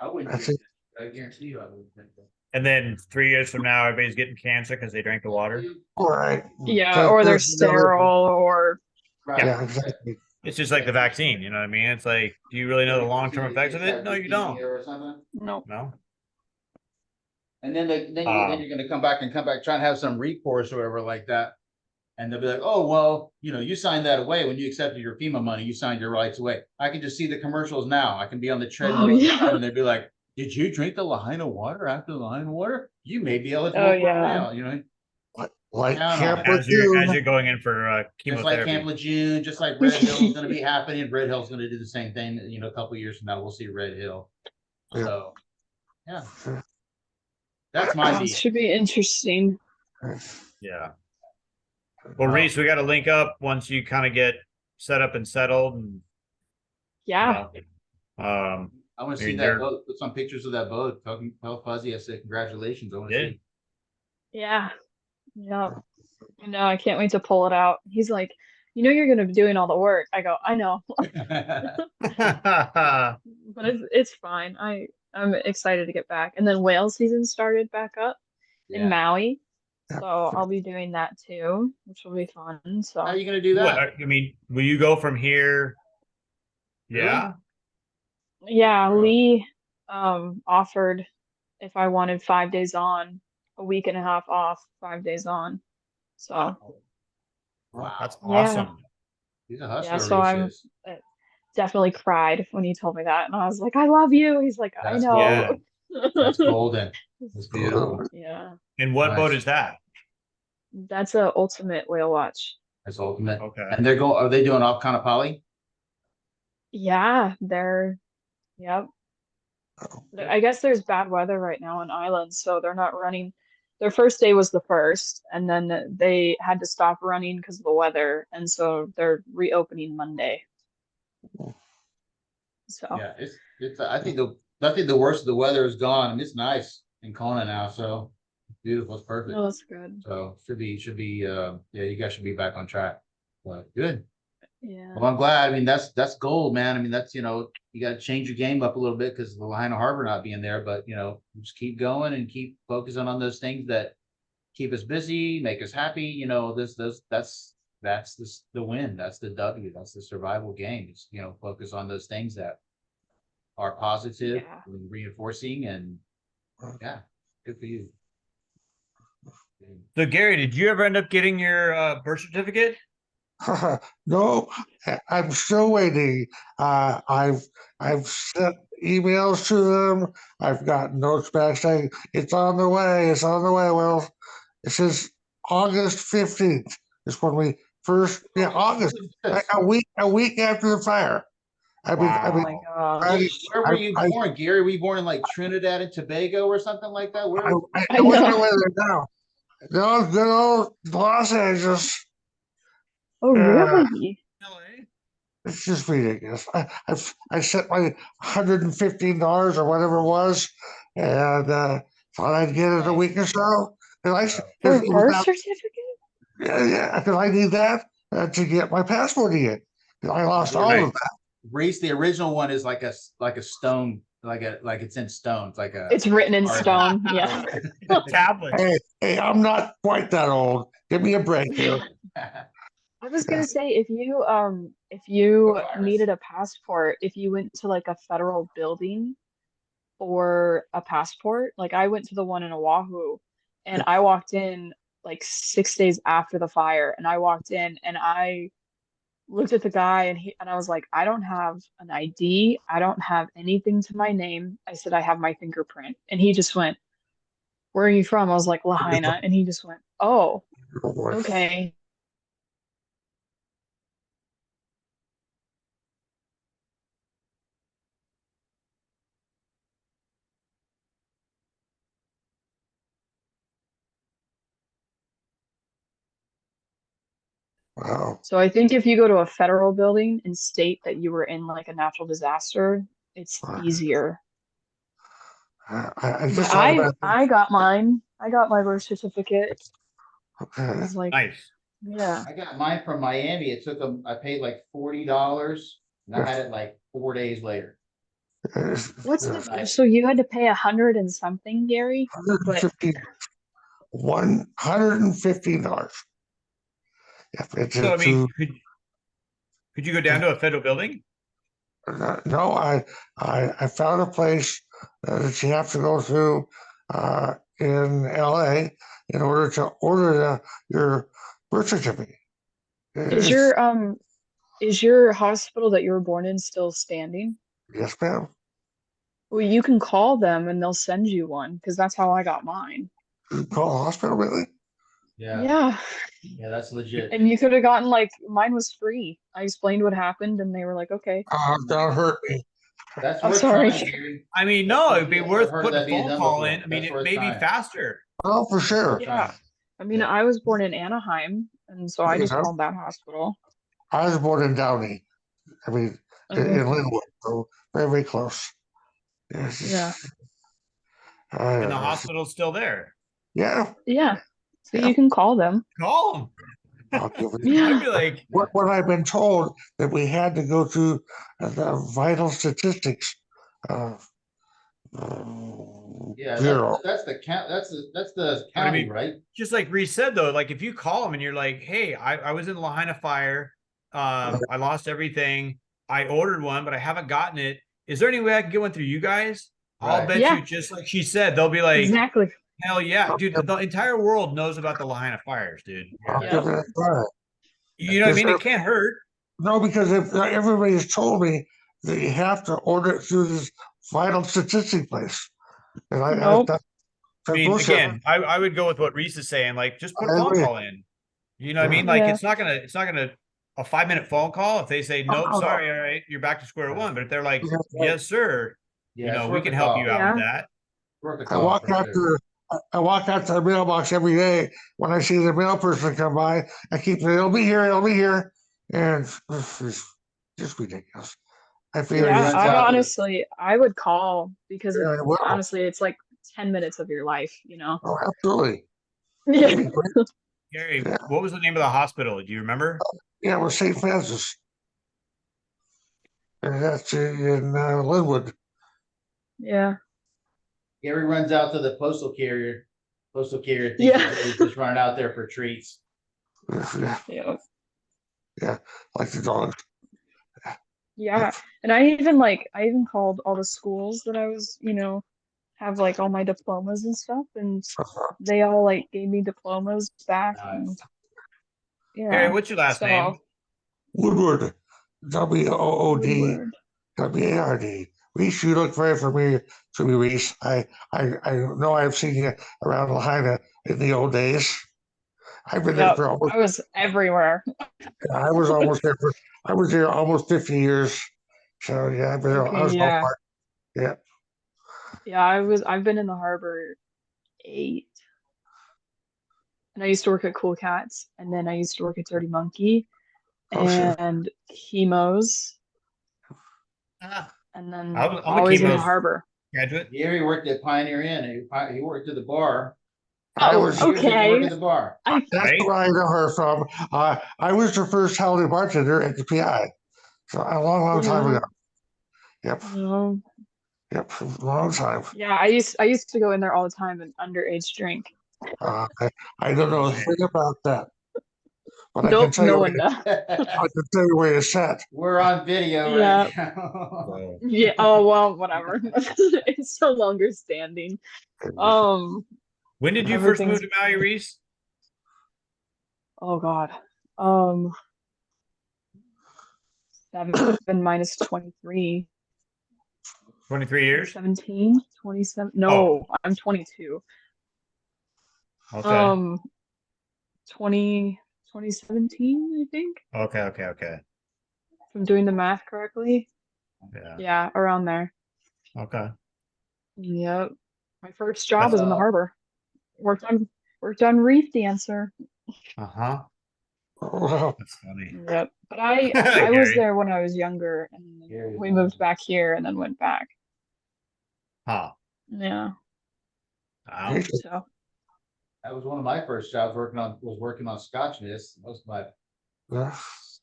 [SPEAKER 1] I wouldn't.
[SPEAKER 4] I think-
[SPEAKER 1] I guarantee you, I wouldn't drink that.
[SPEAKER 2] And then 3 years from now, everybody's getting cancer because they drank the water.
[SPEAKER 4] Right.
[SPEAKER 3] Yeah, or they're sterile, or
[SPEAKER 1] Right.
[SPEAKER 4] Yeah, exactly.
[SPEAKER 2] It's just like the vaccine, you know what I mean? It's like, do you really know the long-term effects of it? No, you don't.
[SPEAKER 1] Or something.
[SPEAKER 3] no.
[SPEAKER 2] No.
[SPEAKER 1] And then you're going to come back trying to have some recourse or whatever like that. And they'll be like, "Oh, well, you know, you signed that away when you accepted your FEMA money. You signed your rights away." I can just see the commercials now. I can be on the treadmill and they'd be like, "Did you drink the Lahaina water after the Lahaina water? You may be eligible for it now." You know,
[SPEAKER 4] Like
[SPEAKER 1] Count on
[SPEAKER 4] Camp
[SPEAKER 1] it.
[SPEAKER 2] As you're
[SPEAKER 4] Lejeune.
[SPEAKER 2] going in for
[SPEAKER 1] just like
[SPEAKER 2] chemotherapy.
[SPEAKER 1] Camp Lejeune, just like Red Hill's going to be happening. Red Hill's going to do the same thing. You know, a couple of years from now, we'll see Red Hill.
[SPEAKER 4] Yeah.
[SPEAKER 1] So, yeah, that's my
[SPEAKER 3] It
[SPEAKER 1] beef.
[SPEAKER 3] should be interesting.
[SPEAKER 2] Yeah. Well, Reese, we got to link up once you kind of get set up and settled. And,
[SPEAKER 3] Yeah.
[SPEAKER 1] I want to see
[SPEAKER 2] mean,
[SPEAKER 1] that
[SPEAKER 2] they're-
[SPEAKER 1] boat. Put some pictures of that boat. Tell Fuzzy I said congratulations. I want to
[SPEAKER 2] Yeah.
[SPEAKER 1] see.
[SPEAKER 3] Yeah. Yeah. No, I can't wait to pull it out. He's like, you know, you're going to be doing all the work. I go, I know, but it's fine. I'm excited to get back. And then whale season started back up in
[SPEAKER 1] Yeah.
[SPEAKER 3] Maui.
[SPEAKER 4] Yeah.
[SPEAKER 3] So I'll be doing that too, which will be fun. So
[SPEAKER 1] How are you going to do
[SPEAKER 2] What,
[SPEAKER 1] that?
[SPEAKER 2] I mean, will you go from here? Yeah.
[SPEAKER 3] yeah, Lee offered if I wanted 5 days on, a week and a half off, 5 days on. So
[SPEAKER 1] Wow.
[SPEAKER 2] That's
[SPEAKER 3] Yeah.
[SPEAKER 2] awesome.
[SPEAKER 1] He's a hustler.
[SPEAKER 3] yeah, so
[SPEAKER 1] Reese
[SPEAKER 3] I'm
[SPEAKER 1] is.
[SPEAKER 3] definitely cried when he told me that, and I was like, I love you. He's like, I
[SPEAKER 1] That's
[SPEAKER 3] know.
[SPEAKER 1] That's golden. That's beautiful.
[SPEAKER 3] Yeah.
[SPEAKER 2] And what
[SPEAKER 1] Nice.
[SPEAKER 2] boat is that?
[SPEAKER 3] That's a ultimate whale watch.
[SPEAKER 1] That's ultimate.
[SPEAKER 2] Okay.
[SPEAKER 1] And are they doing all kind of poly?
[SPEAKER 3] Yeah, yep. I guess there's bad weather right now on islands, so they're not running. Their first day was the first, and then they had to stop running because of the weather, and so they're reopening Monday. So
[SPEAKER 1] Yeah, I think the worst of the weather is gone, and it's nice in Kona now, so beautiful, it's perfect.
[SPEAKER 3] no, that's good.
[SPEAKER 1] So should be yeah, you guys should be back on track. But good.
[SPEAKER 3] Yeah.
[SPEAKER 1] Well, I'm glad. I mean, that's gold, man. I mean, that's, you got to change your game up a little bit because of the Lahaina Harbor not being there, but just keep going and keep focusing on those things that keep us busy, make us happy. That's the win. That's the W. That's the survival game. Is focus on those things that are positive,
[SPEAKER 3] Yeah.
[SPEAKER 1] and reinforcing, and yeah, good for you.
[SPEAKER 2] So Gary, did you ever end up getting your birth certificate?
[SPEAKER 4] No, I'm still waiting. I've sent emails to them. I've got notes back saying it's on the way. It's on the way. Well, it says August 15th is when we first. Yeah, August. A week after the fire. I mean,
[SPEAKER 3] Oh my gosh.
[SPEAKER 1] Where were you born, Gary? Were you born in like Trinidad and Tobago or something like that? Where?
[SPEAKER 3] I know.
[SPEAKER 4] now. No, good old Los Angeles.
[SPEAKER 3] Oh, really?
[SPEAKER 2] LA?
[SPEAKER 4] It's just ridiculous. I sent my $115 or whatever it was, and thought I'd get it a week or so.
[SPEAKER 3] For a birth certificate?
[SPEAKER 4] Yeah, because I need that to get my passport again. 'Cause I lost all of that.
[SPEAKER 1] Reese, the original one is like a stone, like it's in stone. It's like
[SPEAKER 3] It's written in stone. Yeah.
[SPEAKER 2] Tablet.
[SPEAKER 4] Hey, I'm not quite that old. Give me a break here.
[SPEAKER 3] I was gonna say if you needed a passport, if you went to like a federal building for a passport, like I went to the one in Oahu and I walked in like 6 days after the fire and I walked in and I looked at the guy and I was like, I don't have an ID, I don't have anything to my name. I said I have my fingerprint. And he just went, where are you from? I was like, Lahaina. And he just went, oh, okay.
[SPEAKER 4] Wow.
[SPEAKER 3] So I think if you go to a federal building and state that you were in like a natural disaster, it's easier.
[SPEAKER 4] I
[SPEAKER 3] But
[SPEAKER 4] just thought about
[SPEAKER 3] I got mine. I got my birth certificate. I
[SPEAKER 4] okay.
[SPEAKER 3] was like,
[SPEAKER 2] Nice.
[SPEAKER 3] yeah.
[SPEAKER 1] I got mine from Miami. It took I paid like $40, and I had it like 4 days later.
[SPEAKER 3] What's the so you had to pay 100 and something, Gary? But
[SPEAKER 4] $115.
[SPEAKER 2] So I mean, could you go down to a federal building?
[SPEAKER 4] No, I found a place that you have to go through in LA in order to order your birth certificate.
[SPEAKER 3] is your hospital that you were born in still standing?
[SPEAKER 4] Yes, ma'am.
[SPEAKER 3] Well, you can call them and they'll send you one because that's how I got mine.
[SPEAKER 4] You call a hospital, really?
[SPEAKER 3] Yeah.
[SPEAKER 1] Yeah, that's legit.
[SPEAKER 3] And you could have gotten like mine was free. I explained what happened and they were like, okay.
[SPEAKER 4] That hurt me.
[SPEAKER 1] That's
[SPEAKER 3] I'm
[SPEAKER 1] worth
[SPEAKER 3] sorry.
[SPEAKER 1] trying, Gary.
[SPEAKER 2] I mean, no, it'd be
[SPEAKER 1] I've
[SPEAKER 2] worth
[SPEAKER 1] heard
[SPEAKER 2] putting
[SPEAKER 1] that
[SPEAKER 2] a
[SPEAKER 1] being
[SPEAKER 2] phone
[SPEAKER 1] done
[SPEAKER 2] call
[SPEAKER 1] before.
[SPEAKER 2] in. I mean,
[SPEAKER 1] That's
[SPEAKER 2] it
[SPEAKER 1] worth
[SPEAKER 2] may be
[SPEAKER 1] trying.
[SPEAKER 2] faster.
[SPEAKER 4] Oh, for sure.
[SPEAKER 3] Yeah. I mean,
[SPEAKER 1] Yeah.
[SPEAKER 3] I was born in Anaheim, and so I just
[SPEAKER 4] Yeah.
[SPEAKER 3] called that hospital.
[SPEAKER 4] I was born in Downey. I mean, in
[SPEAKER 3] Okay.
[SPEAKER 4] Linwood, so very, very close. Yes.
[SPEAKER 3] Yeah.
[SPEAKER 2] And the hospital's still there.
[SPEAKER 4] Yeah.
[SPEAKER 3] Yeah. So
[SPEAKER 4] Yeah.
[SPEAKER 3] you can call them.
[SPEAKER 2] Call them.
[SPEAKER 4] I'll give it.
[SPEAKER 3] Yeah.
[SPEAKER 2] I'd be like,
[SPEAKER 4] What I've been told that we had to go through the vital statistics
[SPEAKER 1] Yeah,
[SPEAKER 4] bureau.
[SPEAKER 1] that's the count. That's the
[SPEAKER 2] But I
[SPEAKER 1] county,
[SPEAKER 2] mean,
[SPEAKER 1] right?
[SPEAKER 2] just like Reese said though, like if you call them and you're like, hey, I was in the Lahaina fire, I lost everything. I ordered one, but I haven't gotten it. Is there any way I can get one through you guys? I'll
[SPEAKER 1] Right.
[SPEAKER 2] bet
[SPEAKER 3] Yeah.
[SPEAKER 2] you, just like she said, they'll be like,
[SPEAKER 3] Exactly.
[SPEAKER 2] hell yeah, dude. The entire world knows about the Lahaina fires, dude.
[SPEAKER 4] I'll
[SPEAKER 1] Yeah.
[SPEAKER 4] give it a try.
[SPEAKER 2] You know what I mean?
[SPEAKER 4] Yes,
[SPEAKER 2] It can't hurt.
[SPEAKER 4] No, because if everybody's told me that you have to order it through this vital statistic place, and
[SPEAKER 3] Nope.
[SPEAKER 2] I mean,
[SPEAKER 4] bullshit.
[SPEAKER 2] again, I would go with what Reese is saying, like just put a
[SPEAKER 4] I
[SPEAKER 2] phone
[SPEAKER 4] agree.
[SPEAKER 2] call in. You know what I mean? Like
[SPEAKER 3] Yeah.
[SPEAKER 2] it's not gonna a 5-minute phone call. If they say nope,
[SPEAKER 4] no.
[SPEAKER 2] sorry, all right, you're back to square one. But if they're like,
[SPEAKER 4] Yeah,
[SPEAKER 2] yes, sir,
[SPEAKER 1] Yeah,
[SPEAKER 2] you
[SPEAKER 1] it's
[SPEAKER 2] know, we
[SPEAKER 1] worth
[SPEAKER 2] can
[SPEAKER 1] the
[SPEAKER 2] help you
[SPEAKER 1] call.
[SPEAKER 2] out with
[SPEAKER 3] Yeah.
[SPEAKER 2] that.
[SPEAKER 1] Worth the
[SPEAKER 4] I
[SPEAKER 1] call
[SPEAKER 4] walk
[SPEAKER 1] for
[SPEAKER 4] out
[SPEAKER 1] sure.
[SPEAKER 4] I walk out to the mailbox every day. When I see the mail person come by, I keep saying, it'll be here. And it's just ridiculous. I feel
[SPEAKER 1] Yeah,
[SPEAKER 3] Yeah,
[SPEAKER 1] runs
[SPEAKER 3] I
[SPEAKER 1] out to the-
[SPEAKER 3] honestly, I would call because
[SPEAKER 4] Yeah, well.
[SPEAKER 3] honestly, it's like 10 minutes of your life, you know?
[SPEAKER 4] Oh, absolutely.
[SPEAKER 3] Yeah.
[SPEAKER 4] That'd be great.
[SPEAKER 2] Gary,
[SPEAKER 4] Yeah.
[SPEAKER 2] what was the name of the hospital? Do you remember?
[SPEAKER 4] Yeah, it was St. Francis. And that's in Linwood.
[SPEAKER 3] Yeah.
[SPEAKER 1] Gary runs out to the postal carrier. Postal carrier thinks
[SPEAKER 3] Yeah.
[SPEAKER 1] he's just running out there for treats.
[SPEAKER 4] Yeah,
[SPEAKER 3] Yeah.
[SPEAKER 4] like the dogs.
[SPEAKER 3] Yeah. And I even called all the schools that I was, have like all my diplomas and stuff, and they all like gave me diplomas back. And,
[SPEAKER 2] Gary,
[SPEAKER 3] yeah.
[SPEAKER 2] what's your last name?
[SPEAKER 3] So,
[SPEAKER 4] Woodward. WOOD.
[SPEAKER 3] Woodward.
[SPEAKER 4] WARD. Reese, you look very familiar to me, Reese. I know I've seen you around Lahaina in the old days. I've been there
[SPEAKER 3] Yep.
[SPEAKER 4] for almost.
[SPEAKER 3] I was everywhere.
[SPEAKER 4] I was almost there for. I was there almost 50 years. So yeah, I've been there. I
[SPEAKER 3] Okay,
[SPEAKER 4] was
[SPEAKER 3] yeah.
[SPEAKER 4] part. Yeah.
[SPEAKER 3] Yeah, I've been in the harbor 8. And I used to work at Cool Cats, and then I used to work at Dirty Monkey
[SPEAKER 4] Oh shit.
[SPEAKER 3] and Chemo's,
[SPEAKER 2] Ah,
[SPEAKER 3] and then
[SPEAKER 2] I'm a
[SPEAKER 3] always in the
[SPEAKER 2] Chemo's
[SPEAKER 3] harbor.
[SPEAKER 2] graduate.
[SPEAKER 1] Gary worked at Pioneer Inn. He worked at the bar.
[SPEAKER 4] I
[SPEAKER 3] Oh,
[SPEAKER 4] was.
[SPEAKER 1] Years did you work
[SPEAKER 3] okay.
[SPEAKER 1] at the bar?
[SPEAKER 3] I
[SPEAKER 4] That's
[SPEAKER 2] Right?
[SPEAKER 4] where I know her from. I was the first holiday bartender at the PI. So a long time
[SPEAKER 3] yeah.
[SPEAKER 4] ago. Yep.
[SPEAKER 3] No.
[SPEAKER 4] Yep. Long time.
[SPEAKER 3] Yeah, I used to go in there all the time and underage drink.
[SPEAKER 4] I don't know a thing about that, but I can
[SPEAKER 3] Nope,
[SPEAKER 4] tell
[SPEAKER 3] no
[SPEAKER 4] you.
[SPEAKER 3] one does.
[SPEAKER 4] I can tell you where it's at.
[SPEAKER 1] We're on video
[SPEAKER 3] Yeah.
[SPEAKER 1] right now.
[SPEAKER 3] Yeah, oh well, whatever. It's no longer standing.
[SPEAKER 2] When did you first move
[SPEAKER 3] Everything's
[SPEAKER 2] to Maui, Reese?
[SPEAKER 3] oh God. Um 7 minus 23.
[SPEAKER 2] 23 years?
[SPEAKER 3] 17, 27.
[SPEAKER 2] Oh,
[SPEAKER 3] No, I'm 22.
[SPEAKER 2] okay.
[SPEAKER 3] 2017, I think.
[SPEAKER 2] Okay.
[SPEAKER 3] If I'm doing the math correctly.
[SPEAKER 2] Yeah.
[SPEAKER 3] Yeah, around there.
[SPEAKER 2] Okay.
[SPEAKER 3] Yep. My first job
[SPEAKER 2] That's
[SPEAKER 3] was in the harbor. Worked on Reef Dancer.
[SPEAKER 2] uh-huh.
[SPEAKER 4] Wow.
[SPEAKER 2] That's funny.
[SPEAKER 3] Yep. But I was
[SPEAKER 2] Gary.
[SPEAKER 3] there when I was younger, and then
[SPEAKER 1] Gary's
[SPEAKER 3] we moved back here and then went back.
[SPEAKER 2] Huh.
[SPEAKER 3] Yeah.
[SPEAKER 2] Wow.
[SPEAKER 3] So
[SPEAKER 1] That was one of my first jobs working on Scotch mist. That was my
[SPEAKER 4] Yeah.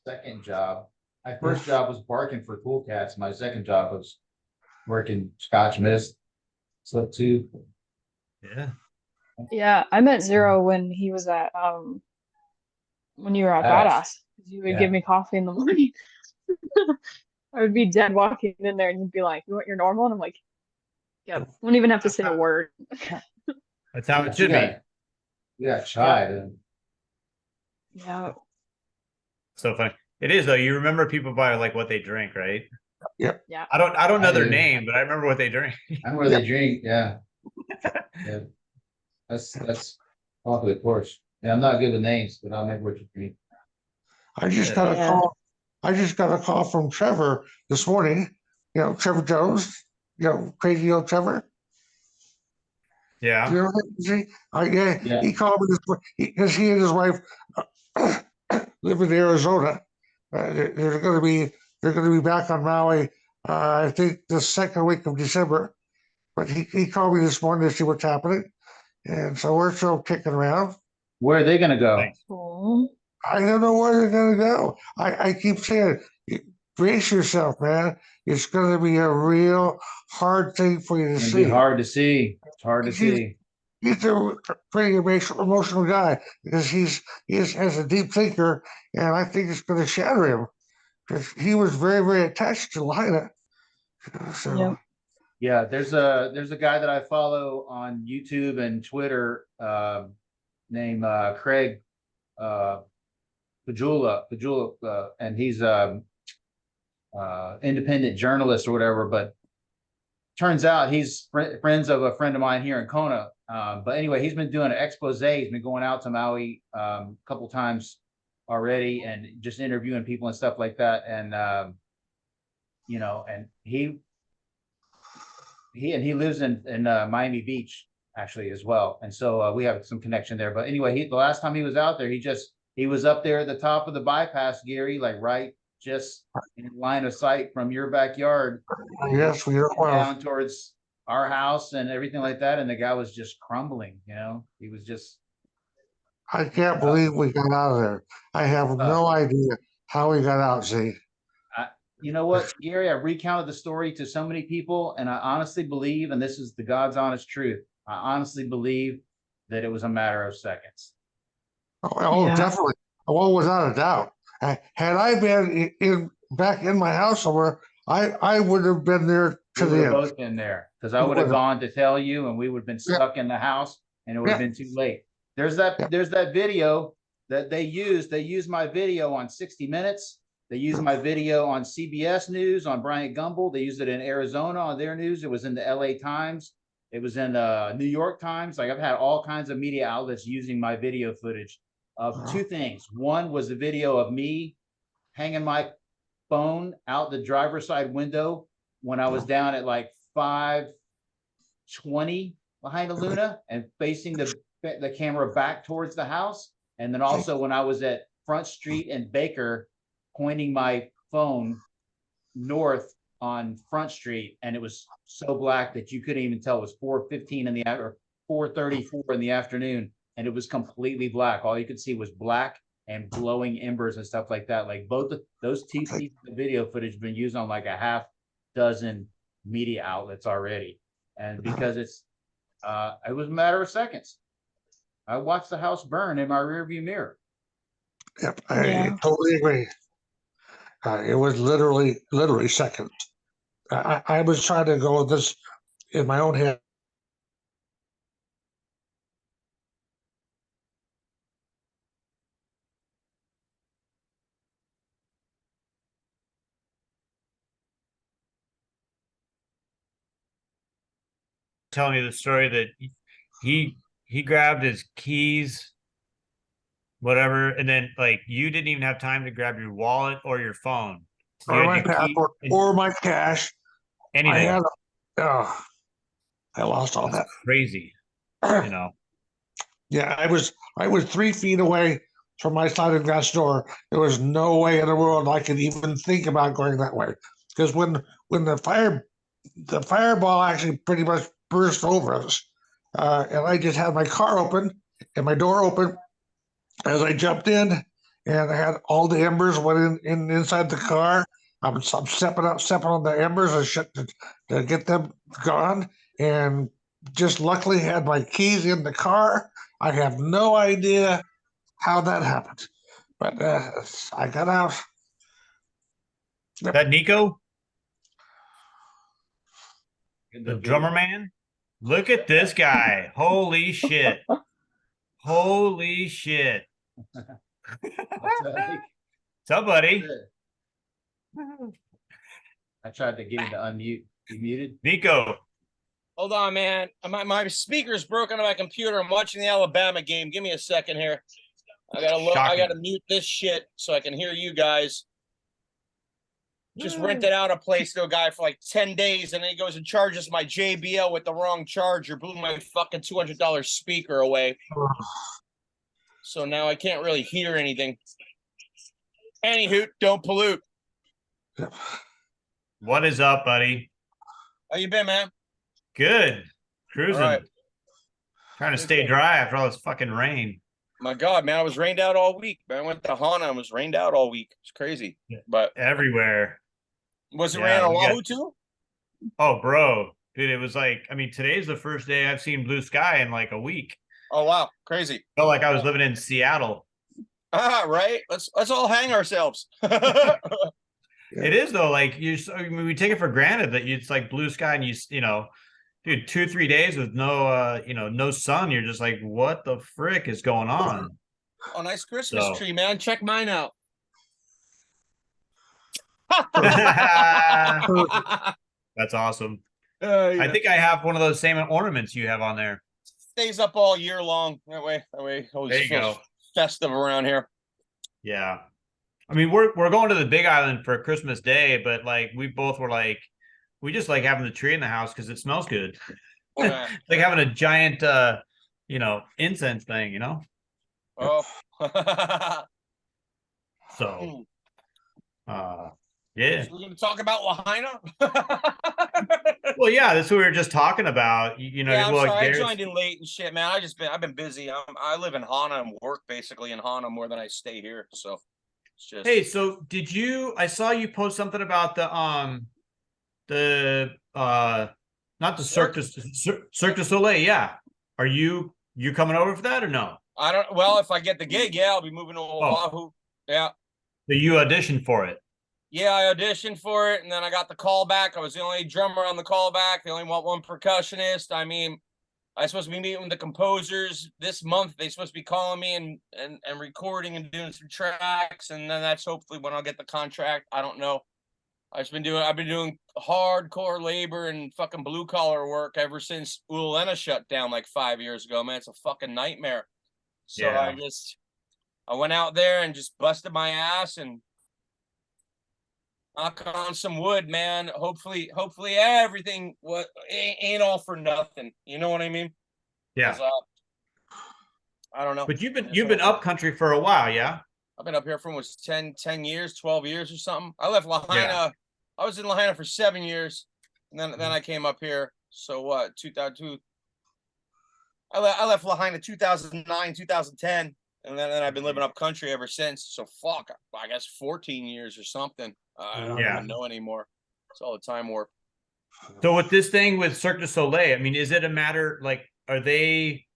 [SPEAKER 1] second job. My first job was barking for Cool Cats. My second job was working Scotch mist. So too.
[SPEAKER 2] Yeah.
[SPEAKER 3] yeah, I met Zero when he was at when you were at
[SPEAKER 1] Badass.
[SPEAKER 3] Badass. You would
[SPEAKER 1] Yeah.
[SPEAKER 3] give me coffee in the morning. I would be dead walking in there and you'd be like, "You want your normal?" And I'm like, "Yep." Wouldn't even have to say a word.
[SPEAKER 2] That's how it
[SPEAKER 1] You
[SPEAKER 2] should be.
[SPEAKER 1] got- You got chai then.
[SPEAKER 3] Yeah.
[SPEAKER 2] So funny. It is though. You remember people by like what they drink, right?
[SPEAKER 3] Yeah.
[SPEAKER 2] I don't know
[SPEAKER 1] I
[SPEAKER 2] their
[SPEAKER 1] do.
[SPEAKER 2] name, but I remember what they drink.
[SPEAKER 1] I'm where they drink, yeah. Yeah. That's off the course. Yeah, I'm not good with names, but I'll remember what you drink.
[SPEAKER 4] I just
[SPEAKER 2] Yeah.
[SPEAKER 4] got a
[SPEAKER 3] Yeah.
[SPEAKER 4] call. I just got a call from Trevor this morning. Trevor Jones. Crazy old Trevor.
[SPEAKER 2] Yeah.
[SPEAKER 4] You know him? See? Yeah.
[SPEAKER 1] Yeah.
[SPEAKER 4] He called me because he and his wife live in Arizona. They're going to be back on Maui. I think the second week of December. But he called me this morning to see what's happening, and so we're still kicking around.
[SPEAKER 1] Where are they gonna go?
[SPEAKER 2] Thanks.
[SPEAKER 3] Cool.
[SPEAKER 4] I don't know where they're going to go. I keep saying, brace yourself, man. It's going to be a real hard thing for you to
[SPEAKER 1] It's gonna be
[SPEAKER 4] see.
[SPEAKER 1] hard to see. It's hard to see.
[SPEAKER 4] He's a pretty emotional guy because he has a deep thinker, and I think it's going to shatter him because he was very, very attached to Lahaina. So
[SPEAKER 3] Yeah.
[SPEAKER 1] Yeah, there's a guy that I follow on YouTube and Twitter, named Craig Pajula, and he's independent journalist or whatever, but turns out he's friends of a friend of mine here in Kona. But anyway, he's been doing an expose. He's been going out to Maui a couple times already and just interviewing people and stuff like that. And and he lives in Miami Beach actually as well. And so we have some connection there. But anyway, the last time he was out there, he was up there at the top of the bypass, Gary, like right just in line of sight from your backyard.
[SPEAKER 4] Yes, we are. Well,
[SPEAKER 1] Down towards our house and everything like that. And the guy was just crumbling, he was just
[SPEAKER 4] I can't believe we got out of there. I have no idea how we got out, Z.
[SPEAKER 1] you know what, Gary, I recounted the story to so many people, and I honestly believe, and this is the God's honest truth, I honestly believe that it was a matter of seconds.
[SPEAKER 4] Oh,
[SPEAKER 3] Yeah.
[SPEAKER 4] definitely. Well, without a doubt. Had I been back in my house somewhere, I would have been there to
[SPEAKER 1] We would
[SPEAKER 4] the
[SPEAKER 1] have
[SPEAKER 4] end.
[SPEAKER 1] both been there because I
[SPEAKER 4] We
[SPEAKER 1] would have
[SPEAKER 4] would've.
[SPEAKER 1] gone to tell you, and we would have been stuck in the house, and it would have
[SPEAKER 4] Yeah.
[SPEAKER 1] been too late. There's that video that they used. They used my video on 60 Minutes. They used my video on CBS News, on Bryant Gumbel. They used it in Arizona on their news. It was in the LA Times. It was in New York Times. Like, I've had all kinds of media outlets using my video footage of two things. One was the video of me hanging my phone out the driver's side window when I was down at like 520 Lahaina Luna and facing the camera back towards the house. And then also when I was at Front Street and Baker, pointing my phone north on Front Street, and it was so black that you couldn't even tell it was 4:15 in the or 4:34 in the afternoon, and it was completely black. All you could see was black and glowing embers and stuff like that. Like both those two pieces of video footage have been used on like a half dozen media outlets already, and because it was a matter of seconds. I watched the house burn in my rearview mirror.
[SPEAKER 4] Yep, I
[SPEAKER 3] Yeah.
[SPEAKER 4] totally agree. It was literally seconds. I was trying to go with this in my own head.
[SPEAKER 2] Telling you the story that he grabbed his keys, whatever, and then like you didn't even have time to grab your wallet or your phone. You
[SPEAKER 4] Or
[SPEAKER 2] had
[SPEAKER 4] my
[SPEAKER 2] your key
[SPEAKER 4] passport,
[SPEAKER 2] and
[SPEAKER 4] or my cash. I
[SPEAKER 2] anything.
[SPEAKER 4] had, I lost all
[SPEAKER 2] That's
[SPEAKER 4] that.
[SPEAKER 2] crazy.
[SPEAKER 4] Yeah, I was 3 feet away from my sliding glass door. There was no way in the world I could even think about going that way. Because when the fireball actually pretty much burst over us, and I just had my car open and my door open as I jumped in, and I had all the embers went in inside the car. I'm stepping on the embers and shit to get them gone, and just luckily had my keys in the car. I have no idea how that happened, but I got out.
[SPEAKER 2] That Nico,
[SPEAKER 1] In
[SPEAKER 2] the
[SPEAKER 1] the
[SPEAKER 2] drummer man. Look at this guy. Holy shit. Holy shit.
[SPEAKER 1] video.
[SPEAKER 2] What's up, buddy?
[SPEAKER 1] I tried to get him to unmute. You muted?
[SPEAKER 2] Nico.
[SPEAKER 5] Hold on, man. My speaker's broken on my computer. I'm watching the Alabama game. Give me a second here. I
[SPEAKER 2] Shocking.
[SPEAKER 5] gotta mute this shit so I can hear you guys. Just rented out a place to a guy for like 10 days, and then he goes and charges my JBL with the wrong charger, blew my fucking $200 speaker away. So now I can't really hear anything. Anywho, don't pollute.
[SPEAKER 2] What is up, buddy?
[SPEAKER 5] How you been, man?
[SPEAKER 2] Good. Cruising.
[SPEAKER 5] All right.
[SPEAKER 2] Trying to stay dry after all this fucking rain.
[SPEAKER 5] My God, man, I was rained out all week. Man, I went to Hana and was rained out all week. It's crazy. But
[SPEAKER 2] Everywhere.
[SPEAKER 5] was it
[SPEAKER 2] Yeah,
[SPEAKER 5] raining on
[SPEAKER 2] we got-
[SPEAKER 5] Oahu too?
[SPEAKER 2] Oh, bro. Dude, it was like, I mean, today's the first day I've seen blue sky in like a week.
[SPEAKER 5] Oh wow, crazy.
[SPEAKER 2] Felt like I was living in Seattle.
[SPEAKER 5] Right. Let's all hang ourselves.
[SPEAKER 2] It is though, like I mean, we take it for granted that it's like blue sky and you know, dude, 2-3 days with no no sun. You're just like, what the frick is going on?
[SPEAKER 5] Oh, nice Christmas
[SPEAKER 2] So-
[SPEAKER 5] tree, man. Check mine out.
[SPEAKER 2] That's awesome. I think I have one of those same ornaments you have on there.
[SPEAKER 5] Stays up all year long. That way, always
[SPEAKER 2] There you
[SPEAKER 5] feels
[SPEAKER 2] go.
[SPEAKER 5] festive around here.
[SPEAKER 2] Yeah. I mean, we're going to the Big Island for Christmas Day, but like we both were like, we just like having the tree in the house because it smells good.
[SPEAKER 5] Yeah.
[SPEAKER 2] Like having a giant incense thing, you know?
[SPEAKER 5] Oh.
[SPEAKER 2] So yeah.
[SPEAKER 5] So we're gonna talk about Lahaina.
[SPEAKER 2] Well, yeah, that's what we were just talking about. You know,
[SPEAKER 5] Yeah, I'm
[SPEAKER 2] well, like
[SPEAKER 5] sorry. I
[SPEAKER 2] there's
[SPEAKER 5] joined in late and shit, man. I've been busy. I live in Hana and work basically in Hana more than I stay here. So it's just
[SPEAKER 2] Hey, so I saw you post something about the not the Cirque du Soleil, yeah. Are you coming over for that or no?
[SPEAKER 5] I don't. Well, if I get the gig, yeah, I'll be moving to Oahu. Yeah,
[SPEAKER 2] So you auditioned for it.
[SPEAKER 5] yeah. I auditioned for it, and then I got the call back. I was the only drummer on the callback. They only want one percussionist. I mean, I supposed to be meeting with the composers this month. They supposed to be calling me and recording and doing some tracks, and then that's hopefully when I'll get the contract. I don't know. I've been doing hardcore labor and fucking blue collar work ever since Ulena shut down like 5 years ago, man. It's a fucking nightmare. So
[SPEAKER 2] Yeah.
[SPEAKER 5] I went out there and just busted my ass and knock on some wood, man. Hopefully everything ain't all for nothing. You know what I mean?
[SPEAKER 2] Yeah.
[SPEAKER 5] I don't know.
[SPEAKER 2] But you've been up country for a while, yeah?
[SPEAKER 5] I've been up here for almost 10 years, 12 years or something. I left Lahaina. Yeah. I was in Lahaina for 7 years. And then I came up here. So what? 2002. I left Lahaina 2009, 2010. And then I've been living up country ever since. So fuck, I guess 14 years or something. I don't even know anymore. It's all the time warp.
[SPEAKER 2] So with this thing with Cirque du Soleil, I mean, is it a matter like are they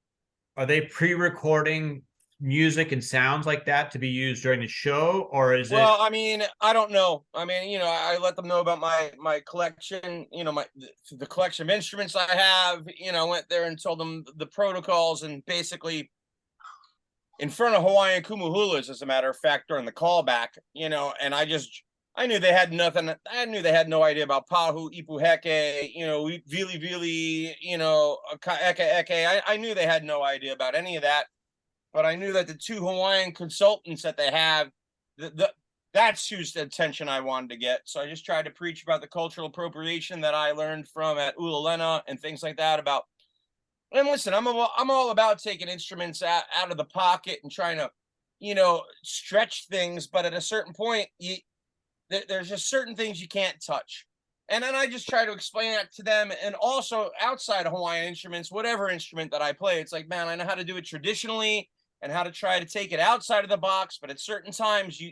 [SPEAKER 2] pre-recording music and sounds like that to be used during the show, or is
[SPEAKER 5] well, I mean, I don't know. I mean, you know, I let them know about my collection, you know, the collection of instruments I have, you know, went there and told them the protocols and basically in front of Hawaiian kumuhulas, as a matter of fact, during the callback, you know, and I knew they had nothing. I knew they had no idea about Pahu, Ipu Heke, you know, Vili Vili, you know, Eke Eke. I knew they had no idea about any of that. But I knew that the two Hawaiian consultants that they have, that's whose attention I wanted to get. So I just tried to preach about the cultural appropriation that I learned from at Ululena and things like that about. And listen, I'm all about taking instruments out of the pocket and trying to, you know, stretch things. But at a certain point, there's just certain things you can't touch. And then I just try to explain that to them. And also outside of Hawaiian instruments, whatever instrument that I play, it's like, man, I know how to do it traditionally and how to try to take it outside of the box, but at certain times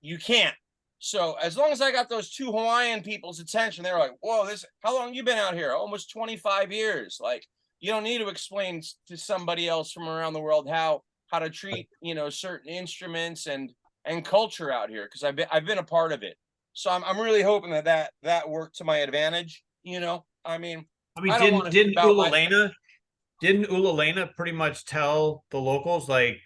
[SPEAKER 5] you can't. So as long as I got those two Hawaiian people's attention, they're like, whoa, how long you been out here? Almost 25 years. Like, you don't need to explain to somebody else from around the world how to treat, you know, certain instruments and culture out here, because I've been a part of it. So I'm really hoping that worked to my advantage, you know. I mean
[SPEAKER 2] didn't Ululena pretty much tell the locals like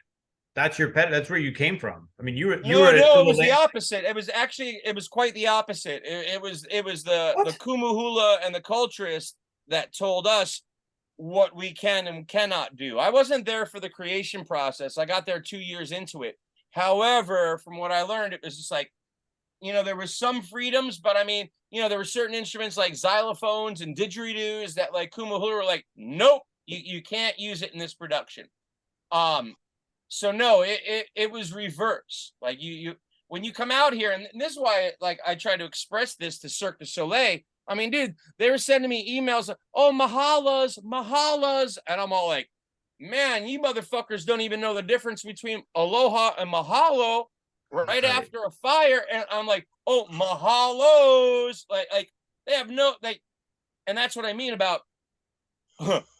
[SPEAKER 2] that's your pet, that's where you came from? I mean, no,
[SPEAKER 5] it was the opposite. It was quite the opposite. It was the Kumuhula and the culturists that told us what we can and cannot do. I wasn't there for the creation process. I got there 2 years into it. However, from what I learned, it was just like, you know, there was some freedoms, but I mean, you know, there were certain instruments like xylophones and didgeridoos that like Kumuhula were like, nope, you can't use it in this production. So no, it was reverse. Like you when you come out here, and this is why like I try to express this to Cirque du Soleil. I mean, dude, they were sending me emails, oh, mahalas, and I'm all like, man, you motherfuckers don't even know the difference between aloha and mahalo right after a fire. And I'm like, oh, mahalos. Like they have no, and that's what I mean about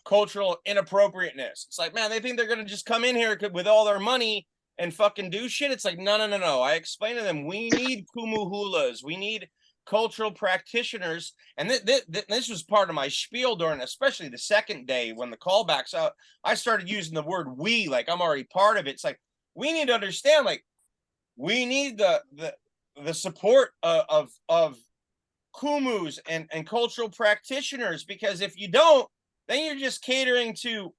[SPEAKER 5] cultural inappropriateness. It's like, man, they think they're going to just come in here with all their money and fucking do shit. It's like, no. I explained to them, we need kumuhulas. We need cultural practitioners. And this was part of my spiel during, especially the second day when the callbacks out, I started using the word we, like I'm already part of it. It's like, we need to understand, like, we need the support of kumus and cultural practitioners, because if you don't, then you're just catering to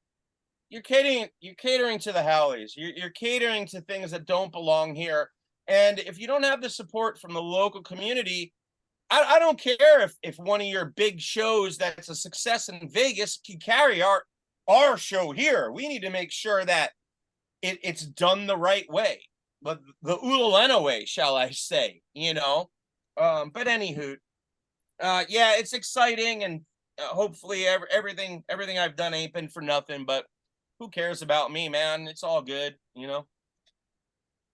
[SPEAKER 5] you're catering to the Howleys. You're catering to things that don't belong here. And if you don't have the support from the local community, I don't care if one of your big shows that's a success in Vegas can carry our show here. We need to make sure that it's done the right way, but the Ulalena way, shall I say, you know? But anywho, yeah, it's exciting, and hopefully everything I've done ain't been for nothing, but who cares about me, man? It's all good, you know?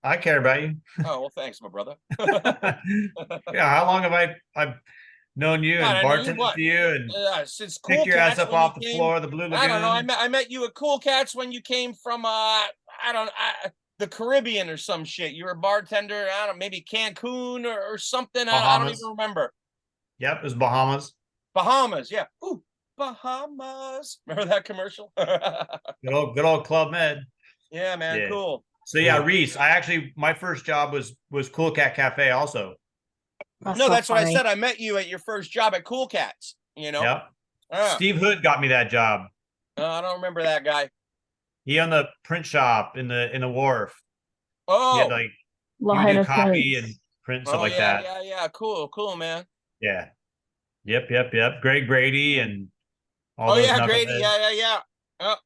[SPEAKER 2] I care about you.
[SPEAKER 5] Oh, well, thanks, my brother.
[SPEAKER 2] Yeah, how long have I've known you
[SPEAKER 5] God,
[SPEAKER 2] and
[SPEAKER 5] I know you
[SPEAKER 2] bartended
[SPEAKER 5] what?
[SPEAKER 2] for you and
[SPEAKER 5] Since Cool
[SPEAKER 2] picked your ass
[SPEAKER 5] Cats
[SPEAKER 2] up
[SPEAKER 5] when you
[SPEAKER 2] off the
[SPEAKER 5] came-
[SPEAKER 2] floor of the Blue Lagoon?
[SPEAKER 5] I don't know. I met you at Cool Cats when you came from the Caribbean or some shit. You were a bartender. I don't know, maybe Cancun or something. I don't
[SPEAKER 2] Bahamas.
[SPEAKER 5] even remember.
[SPEAKER 2] Yep, it was Bahamas.
[SPEAKER 5] Bahamas, yeah. Ooh, Bahamas. Remember that commercial?
[SPEAKER 2] Good old Club Med.
[SPEAKER 5] Yeah, man,
[SPEAKER 2] Yeah.
[SPEAKER 5] cool.
[SPEAKER 2] So yeah, Reese, my first job was Cool Cat Cafe also.
[SPEAKER 3] That's
[SPEAKER 5] No,
[SPEAKER 3] so
[SPEAKER 5] that's what I
[SPEAKER 3] funny.
[SPEAKER 5] said. I met you at your first job at Cool Cats. You know.
[SPEAKER 2] Yep.
[SPEAKER 5] Ah,
[SPEAKER 2] Steve Hood got me that job.
[SPEAKER 5] I don't remember that guy.
[SPEAKER 2] He owned the print shop in the wharf. He
[SPEAKER 5] Oh,
[SPEAKER 2] had like you do
[SPEAKER 3] Lahaina
[SPEAKER 2] copy
[SPEAKER 3] prints.
[SPEAKER 2] and print and stuff
[SPEAKER 5] oh
[SPEAKER 2] like
[SPEAKER 5] yeah,
[SPEAKER 2] that.
[SPEAKER 5] yeah. Cool, man.
[SPEAKER 2] Yeah. Yep. Greg Brady and all
[SPEAKER 5] Oh
[SPEAKER 2] those
[SPEAKER 5] yeah, Grady.
[SPEAKER 2] knuckleheads.
[SPEAKER 5] Yeah. Oh,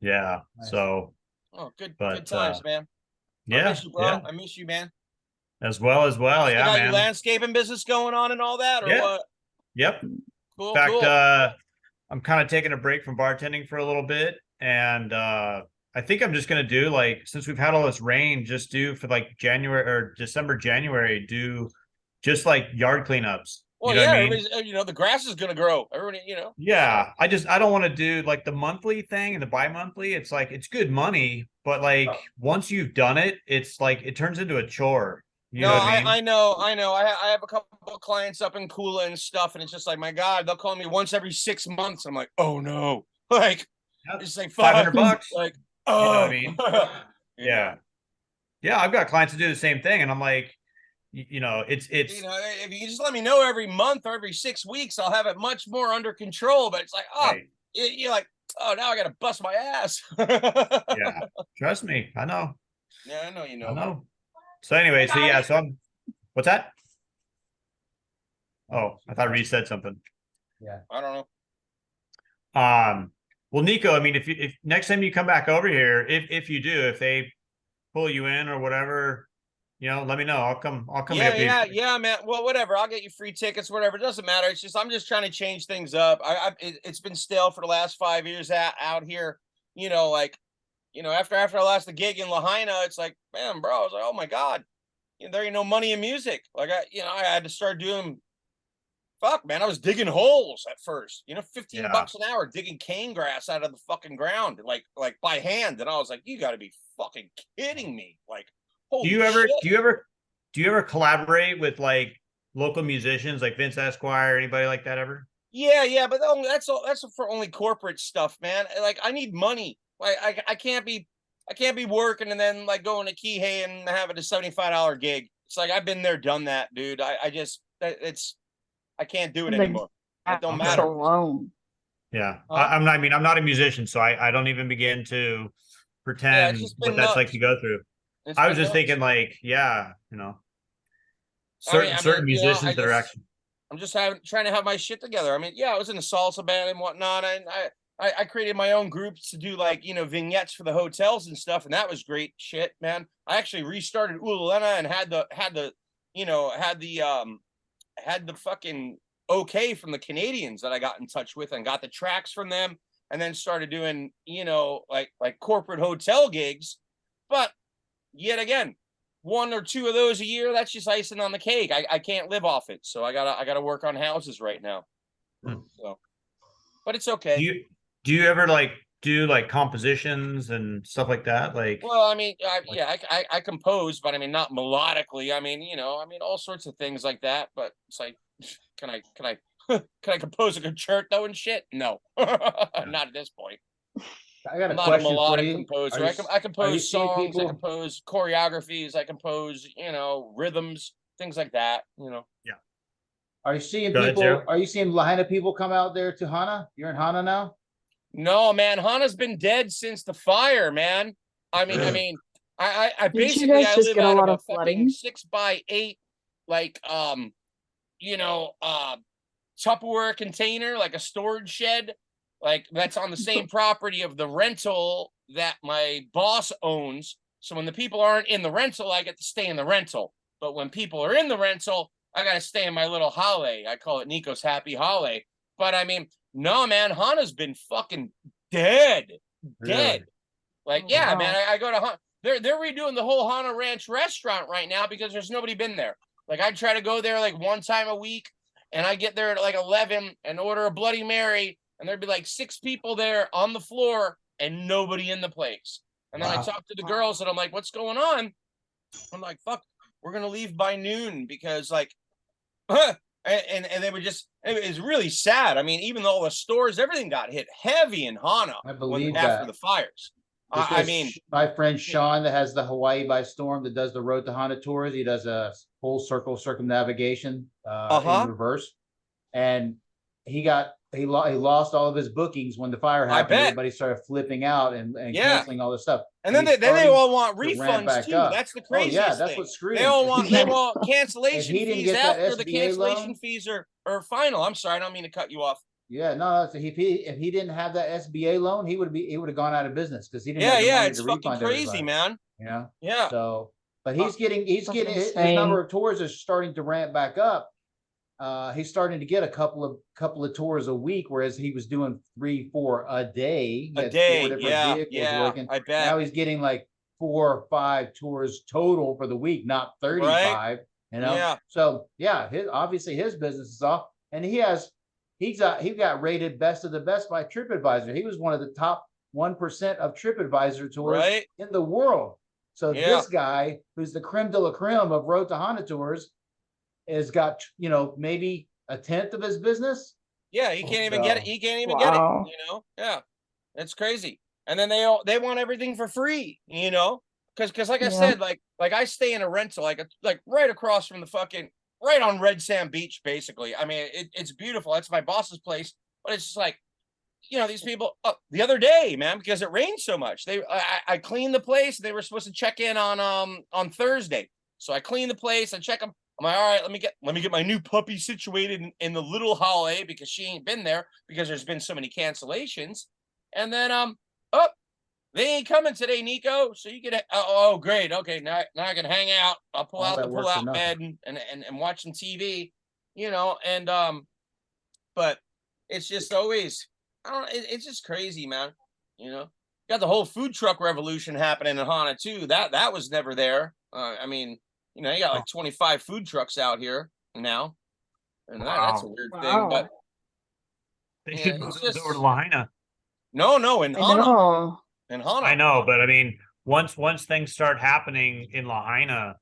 [SPEAKER 2] Yeah.
[SPEAKER 1] Nice.
[SPEAKER 2] So
[SPEAKER 5] oh, good
[SPEAKER 2] But,
[SPEAKER 5] times, man. I
[SPEAKER 2] yeah,
[SPEAKER 5] miss you, bro.
[SPEAKER 2] yeah.
[SPEAKER 5] I miss you, man.
[SPEAKER 2] As well.
[SPEAKER 5] Still
[SPEAKER 2] Yeah,
[SPEAKER 5] got your
[SPEAKER 2] man.
[SPEAKER 5] landscaping business going on and all that, or
[SPEAKER 2] Yeah.
[SPEAKER 5] what?
[SPEAKER 2] Yep.
[SPEAKER 5] Cool,
[SPEAKER 2] In fact,
[SPEAKER 5] cool.
[SPEAKER 2] I'm kind of taking a break from bartending for a little bit, and I think I'm just gonna do, like, since we've had all this rain, just do for like January or December, January, do just like yard cleanups.
[SPEAKER 5] Well,
[SPEAKER 2] You know
[SPEAKER 5] yeah,
[SPEAKER 2] what I mean?
[SPEAKER 5] everybody's, the grass is gonna grow. Everybody,
[SPEAKER 2] Yeah, I don't want to do like the monthly thing and the bi-monthly. It's like it's good money, but like once you've done it, it's like it turns into a chore. You
[SPEAKER 5] No,
[SPEAKER 2] know what I mean?
[SPEAKER 5] I know. I have a couple of clients up in Kula and stuff, and it's just like, my God, they'll call me once every 6 months. I'm like, oh no, like
[SPEAKER 2] Yep.
[SPEAKER 5] it's like
[SPEAKER 2] $500.
[SPEAKER 5] like,
[SPEAKER 2] You know what I
[SPEAKER 5] oh,
[SPEAKER 2] mean? Yeah, I've got clients that do the same thing, and I'm like, it's
[SPEAKER 5] if you just let me know every month or every 6 weeks, I'll have it much more under control. But it's like,
[SPEAKER 2] right.
[SPEAKER 5] you're like, oh, now I gotta bust my ass.
[SPEAKER 2] Yeah, trust me, I know.
[SPEAKER 5] Yeah, I know you know.
[SPEAKER 2] I know. So anyway, so yeah, so what's that? Oh, I thought Reese said something.
[SPEAKER 1] Yeah.
[SPEAKER 5] I don't know.
[SPEAKER 2] Well, Nico, I mean, if next time you come back over here, if you do, if they pull you in or whatever, let me know. I'll come.
[SPEAKER 5] Yeah, man. Well, whatever. I'll get you free tickets, whatever. It doesn't matter. It's just I'm just trying to change things up. It's been stale for the last 5 years out here. After I lost the gig in Lahaina, it's like, man, bro, I was like, oh my God, there ain't no money in music. Like I had to start doing. Fuck, man, I was digging holes at first. $15 an hour digging cane grass out of the fucking ground, like by hand. And I was like, you got to be fucking kidding me. Like, holy
[SPEAKER 2] do you ever collaborate with like local musicians like Vince Esquire or anybody like that ever?
[SPEAKER 5] Yeah, but that's for only corporate stuff, man. Like, I need money. Like, I can't be working and then like going to Kihei and having a $75 gig. It's like I've been there, done that, dude. I can't do it anymore. It don't matter.
[SPEAKER 3] Alone.
[SPEAKER 2] Yeah,
[SPEAKER 5] Huh?
[SPEAKER 2] I'm not a musician, so I don't even begin to pretend what that's like to go through. I was just thinking, like, certain musicians that are actually.
[SPEAKER 5] I'm just trying to have my shit together. I mean, yeah, I was in a salsa band and whatnot, and I created my own groups to do like vignettes for the hotels and stuff, and that was great shit, man. I actually restarted Ulalena and had the fucking okay from the Canadians that I got in touch with and got the tracks from them, and then started doing like corporate hotel gigs. But yet again, 1 or 2 of those a year, that's just icing on the cake. I can't live off it, so I gotta work on houses right now. So, but it's okay.
[SPEAKER 2] Do you ever like do like compositions and stuff like that? Like,
[SPEAKER 5] well, I mean, I compose, but I mean not melodically. I mean, all sorts of things like that. But it's like, can I compose a concerto and shit? No, not at this point.
[SPEAKER 1] I got a
[SPEAKER 5] I'm not a
[SPEAKER 1] question for
[SPEAKER 5] melodic
[SPEAKER 1] you.
[SPEAKER 5] composer.
[SPEAKER 1] Are you-
[SPEAKER 5] I
[SPEAKER 1] are you
[SPEAKER 5] compose
[SPEAKER 1] seeing
[SPEAKER 5] songs. I
[SPEAKER 1] people-
[SPEAKER 5] compose choreographies. I compose, rhythms, things like that.
[SPEAKER 2] Yeah.
[SPEAKER 1] Are you seeing
[SPEAKER 2] Go ahead,
[SPEAKER 1] people?
[SPEAKER 2] Joe.
[SPEAKER 1] Are you seeing Lahaina people come out there to Hana? You're in Hana now.
[SPEAKER 5] No, man, Hana's been dead since the fire, man. I
[SPEAKER 3] Didn't you
[SPEAKER 5] basically
[SPEAKER 3] guys
[SPEAKER 5] I
[SPEAKER 3] just
[SPEAKER 5] live
[SPEAKER 3] get a
[SPEAKER 5] out
[SPEAKER 3] lot
[SPEAKER 5] of a
[SPEAKER 3] of
[SPEAKER 5] fucking
[SPEAKER 3] flooding?
[SPEAKER 5] 6x8, like Tupperware container, like a storage shed, like that's on the same property of the rental that my boss owns. So when the people aren't in the rental, I get to stay in the rental. But when people are in the rental, I gotta stay in my little hallway. I call it Nico's happy hallway. But I mean, no, man, Hana's been fucking dead. Dead. Like,
[SPEAKER 3] Oh,
[SPEAKER 5] yeah,
[SPEAKER 3] wow.
[SPEAKER 5] man, I go to Hana. They're redoing the whole Hana Ranch restaurant right now because there's nobody been there. Like, I try to go there like one time a week, and I get there at like 11 and order a Bloody Mary, and there'd be like 6 people there on the floor and nobody in the place. And then I
[SPEAKER 4] Wow.
[SPEAKER 5] talk to the girls and I'm like, what's going on? I'm like, fuck, we're gonna leave by noon because like, and they would just, it was really sad. I mean, even though the stores, everything got hit heavy in Hana
[SPEAKER 1] I believe
[SPEAKER 5] after
[SPEAKER 1] that.
[SPEAKER 5] the fires. I
[SPEAKER 1] Because
[SPEAKER 5] mean,
[SPEAKER 1] my friend Sean that has the Hawaii by Storm that does the Road to Hana tours. He does a full circle circumnavigation in reverse, and he lost all of his bookings when the fire
[SPEAKER 5] I
[SPEAKER 1] happened.
[SPEAKER 5] bet.
[SPEAKER 1] Everybody started flipping out and
[SPEAKER 5] Yeah.
[SPEAKER 1] canceling all this stuff.
[SPEAKER 5] And then
[SPEAKER 1] he's
[SPEAKER 5] they
[SPEAKER 1] starting
[SPEAKER 5] all want
[SPEAKER 1] to ramp
[SPEAKER 5] refunds
[SPEAKER 1] back
[SPEAKER 5] too.
[SPEAKER 1] up.
[SPEAKER 5] That's the
[SPEAKER 1] Oh yeah,
[SPEAKER 5] craziest
[SPEAKER 1] that's
[SPEAKER 5] thing.
[SPEAKER 1] what screwed
[SPEAKER 5] They
[SPEAKER 1] him.
[SPEAKER 5] all
[SPEAKER 1] If
[SPEAKER 5] want
[SPEAKER 1] he didn't-
[SPEAKER 5] cancellation
[SPEAKER 1] if he didn't
[SPEAKER 5] fees
[SPEAKER 1] get that
[SPEAKER 5] after the
[SPEAKER 1] SBA
[SPEAKER 5] cancellation
[SPEAKER 1] loan-
[SPEAKER 5] fees are final. I'm sorry, I don't mean to cut you off.
[SPEAKER 1] Yeah, no. So if he didn't have that SBA loan, he would have gone out of business because he didn't
[SPEAKER 5] Yeah,
[SPEAKER 1] have the
[SPEAKER 5] yeah,
[SPEAKER 1] money
[SPEAKER 5] it's
[SPEAKER 1] to
[SPEAKER 5] fucking
[SPEAKER 1] refund
[SPEAKER 5] crazy,
[SPEAKER 1] everybody.
[SPEAKER 5] man.
[SPEAKER 1] You know.
[SPEAKER 5] Yeah.
[SPEAKER 1] So, but he's getting his
[SPEAKER 3] insane.
[SPEAKER 1] number of tours is starting to ramp back up. He's starting to get a couple of tours a week, whereas he was doing 3-4 a day. He
[SPEAKER 5] A
[SPEAKER 1] had
[SPEAKER 5] day,
[SPEAKER 1] 4 different
[SPEAKER 5] yeah,
[SPEAKER 1] vehicles
[SPEAKER 5] yeah,
[SPEAKER 1] working.
[SPEAKER 5] I bet.
[SPEAKER 1] Now he's getting like 4 or 5 tours total for the week, not 35. You know.
[SPEAKER 5] Yeah.
[SPEAKER 1] So yeah, obviously his business is off, and he got rated best of the best by TripAdvisor. He was one of the top 1% of TripAdvisor tours
[SPEAKER 5] Right.
[SPEAKER 1] in the world. So
[SPEAKER 5] Yeah.
[SPEAKER 1] this guy, who's the creme de la creme of Road to Hana tours, has got maybe a tenth of his business.
[SPEAKER 5] Yeah, he can't even get it. He can't even
[SPEAKER 3] Wow.
[SPEAKER 5] get it. Yeah, it's crazy. And then they want everything for free. Because like I
[SPEAKER 3] Yeah.
[SPEAKER 5] said, like I stay in a rental, like right across from the fucking right on Red Sand Beach, basically. I mean, it's beautiful. That's my boss's place, but it's just like, these people. The other day, man, because it rained so much, I cleaned the place. They were supposed to check in on Thursday, so I cleaned the place. I check them. I'm like, all right, let me get my new puppy situated in the little hallway because she ain't been there because there's been so many cancellations. And then they ain't coming today, Nico. So you can oh great, okay, now I can hang out. I'll pull out the pull-out bed and watch some TV, and but it's just always it's just crazy, man. Got the whole food truck revolution happening in Hana too. That was never there. I mean, you got like 25 food trucks out here now, and that's a weird thing. But
[SPEAKER 2] they should move those over to Lahaina.
[SPEAKER 5] No, in Hana. In Hana.
[SPEAKER 2] I know, but I mean, once things start happening in Lahaina,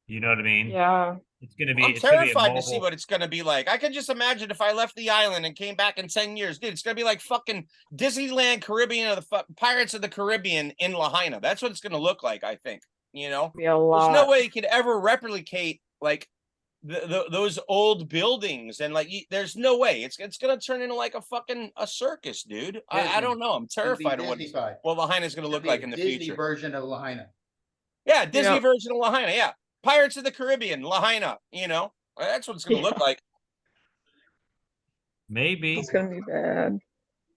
[SPEAKER 2] you know what I mean?
[SPEAKER 3] Yeah.
[SPEAKER 2] It's gonna be.
[SPEAKER 5] I'm terrified to see what it's gonna be like. I can just imagine if I left the island and came back in 10 years, dude. It's gonna be like fucking Disneyland Caribbean or the Pirates of the Caribbean in Lahaina. That's what it's gonna look like, I think.
[SPEAKER 3] Be a lot.
[SPEAKER 5] There's no way you could ever replicate like those old buildings, and like there's no way it's gonna turn into like a circus, dude. I don't know. I'm terrified of what Lahaina's gonna look like in the
[SPEAKER 1] Disney
[SPEAKER 5] future.
[SPEAKER 1] version of Lahaina.
[SPEAKER 5] Yeah, Disney version of Lahaina. Yeah, Pirates of the Caribbean, Lahaina. That's what it's gonna look like.
[SPEAKER 2] Maybe
[SPEAKER 3] It's gonna be bad.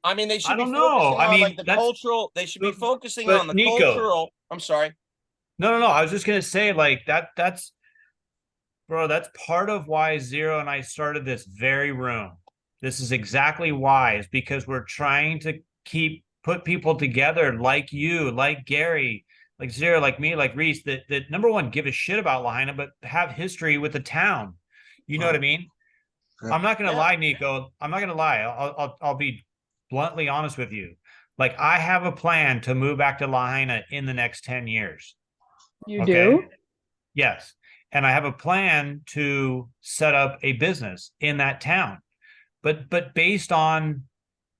[SPEAKER 5] I mean, they should be
[SPEAKER 2] focusing
[SPEAKER 5] on like the cultural. They should be focusing on the cultural. I'm sorry.
[SPEAKER 2] No. I was just gonna say, like that's bro. That's part of why Zero and I started this very room. This is exactly why. Is because we're trying to put people together like you, like Gary, like Zero, like me, like Reese. That number one, give a shit about Lahaina, but have history with the town. You know what I mean? I'm not gonna lie, Nico. I'm not gonna lie. I'll be bluntly honest with you. Like, I have a plan to move back to Lahaina in the next 10 years.
[SPEAKER 3] You do?
[SPEAKER 2] Yes. And I have a plan to set up a business in that town, but based on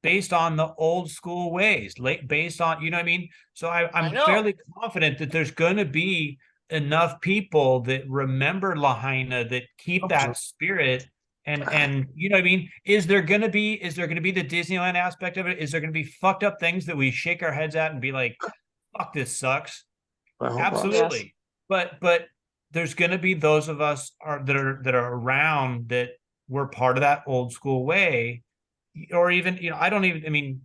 [SPEAKER 2] the old school ways, based on, you know what I mean? So I'm fairly confident that there's going to be enough people that remember Lahaina, that keep that spirit, And you know what I mean? Is there gonna be the Disneyland aspect of it? Is there gonna be fucked up things that we shake our heads at and be like, fuck, this sucks?
[SPEAKER 4] I hope not.
[SPEAKER 2] Absolutely. But there's gonna be those of us that are around that were part of that old school way. Or even, I mean,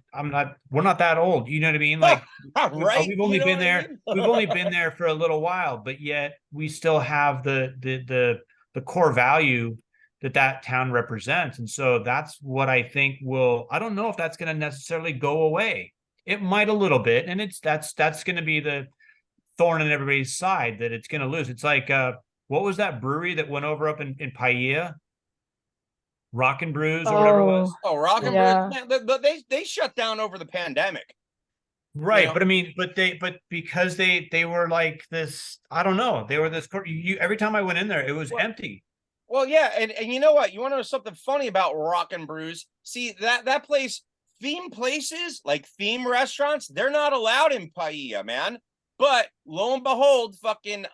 [SPEAKER 2] we're not that old, you know what I mean? Like,
[SPEAKER 5] Right?
[SPEAKER 2] we've only
[SPEAKER 5] You know
[SPEAKER 2] been
[SPEAKER 5] what I
[SPEAKER 2] there,
[SPEAKER 5] mean?
[SPEAKER 2] we've only been there for a little while, but yet we still have the core value that town represents. And so that's what I think I don't know if that's going to necessarily go away. It might a little bit. And that's going to be the thorn in everybody's side that it's going to lose. It's like, what was that brewery that went over up in Paia? Rock and Brews or whatever it was.
[SPEAKER 5] Oh, Rock and
[SPEAKER 3] Yeah.
[SPEAKER 5] Brews, man, but they shut down over the pandemic.
[SPEAKER 2] Right,
[SPEAKER 5] know?
[SPEAKER 2] but I mean, but because they were like this, I don't know, they were this. Every time I went in there, it was empty.
[SPEAKER 5] Well, yeah, and you know what? You want to know something funny about Rock and Brews? See, that place, theme places, like theme restaurants, they're not allowed in Paia, man. But lo and behold, fucking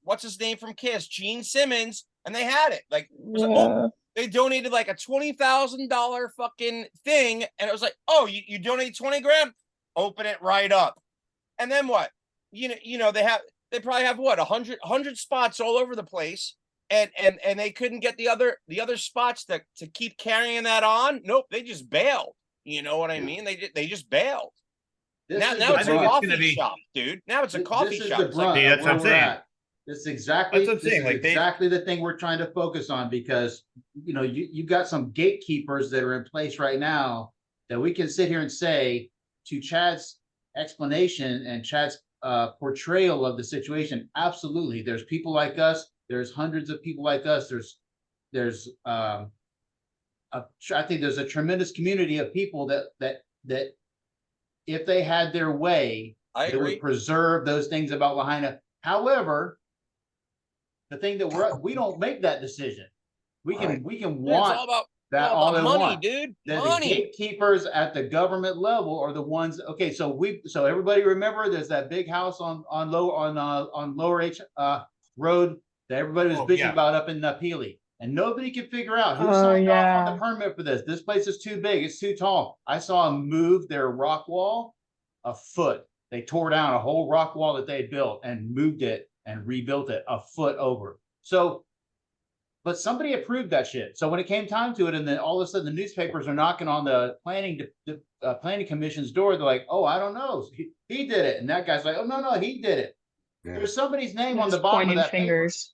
[SPEAKER 5] what's his name from Kiss? Gene Simmons, and they had it. Like, they donated like a $20,000 fucking thing, and it was like, oh, you donate 20 grand, open it right up. And then what? You know, they probably have what, 100 spots all over the place. And they couldn't get the other spots to keep carrying that on. Nope, they just bailed. You know what I mean? They just bailed. Now it's a coffee shop, dude. Now it's a coffee shop.
[SPEAKER 1] This is the brunt
[SPEAKER 2] that's
[SPEAKER 1] of
[SPEAKER 2] what I'm
[SPEAKER 1] where we're
[SPEAKER 2] saying.
[SPEAKER 1] at. This is exactly
[SPEAKER 2] That's what I'm saying, like,
[SPEAKER 1] exactly the thing we're trying to focus on, because you got some gatekeepers that are in place right now that we can sit here and say, to Chad's explanation and Chad's portrayal of the situation, absolutely. There's people like us. There's hundreds of people like us. I think there's a tremendous community of people that if they had their way,
[SPEAKER 5] I
[SPEAKER 1] they
[SPEAKER 5] agree.
[SPEAKER 1] would preserve those things about Lahaina. However, the thing that we don't make that decision. We can want
[SPEAKER 5] it's all about
[SPEAKER 1] that
[SPEAKER 5] all
[SPEAKER 1] they
[SPEAKER 5] about money,
[SPEAKER 1] want.
[SPEAKER 5] dude.
[SPEAKER 1] The
[SPEAKER 5] Money.
[SPEAKER 1] gatekeepers at the government level are the ones. Okay, so everybody remember, there's that big house on Lower H Road that everybody was bitching about up in Napili, and nobody could figure out who signed off on the permit for this. This place is too big, it's too tall. I saw them move their rock wall a foot. They tore down a whole rock wall that they had built and moved it and rebuilt it a foot over. So, but somebody approved that shit. So when it came time to it, and then all of a sudden the newspapers are knocking on the planning commission's door, they're like, "Oh, I don't know, he did it," and that guy's like, "Oh no, he did it." Yeah. There's somebody's name on the bottom of that fingers. Paper.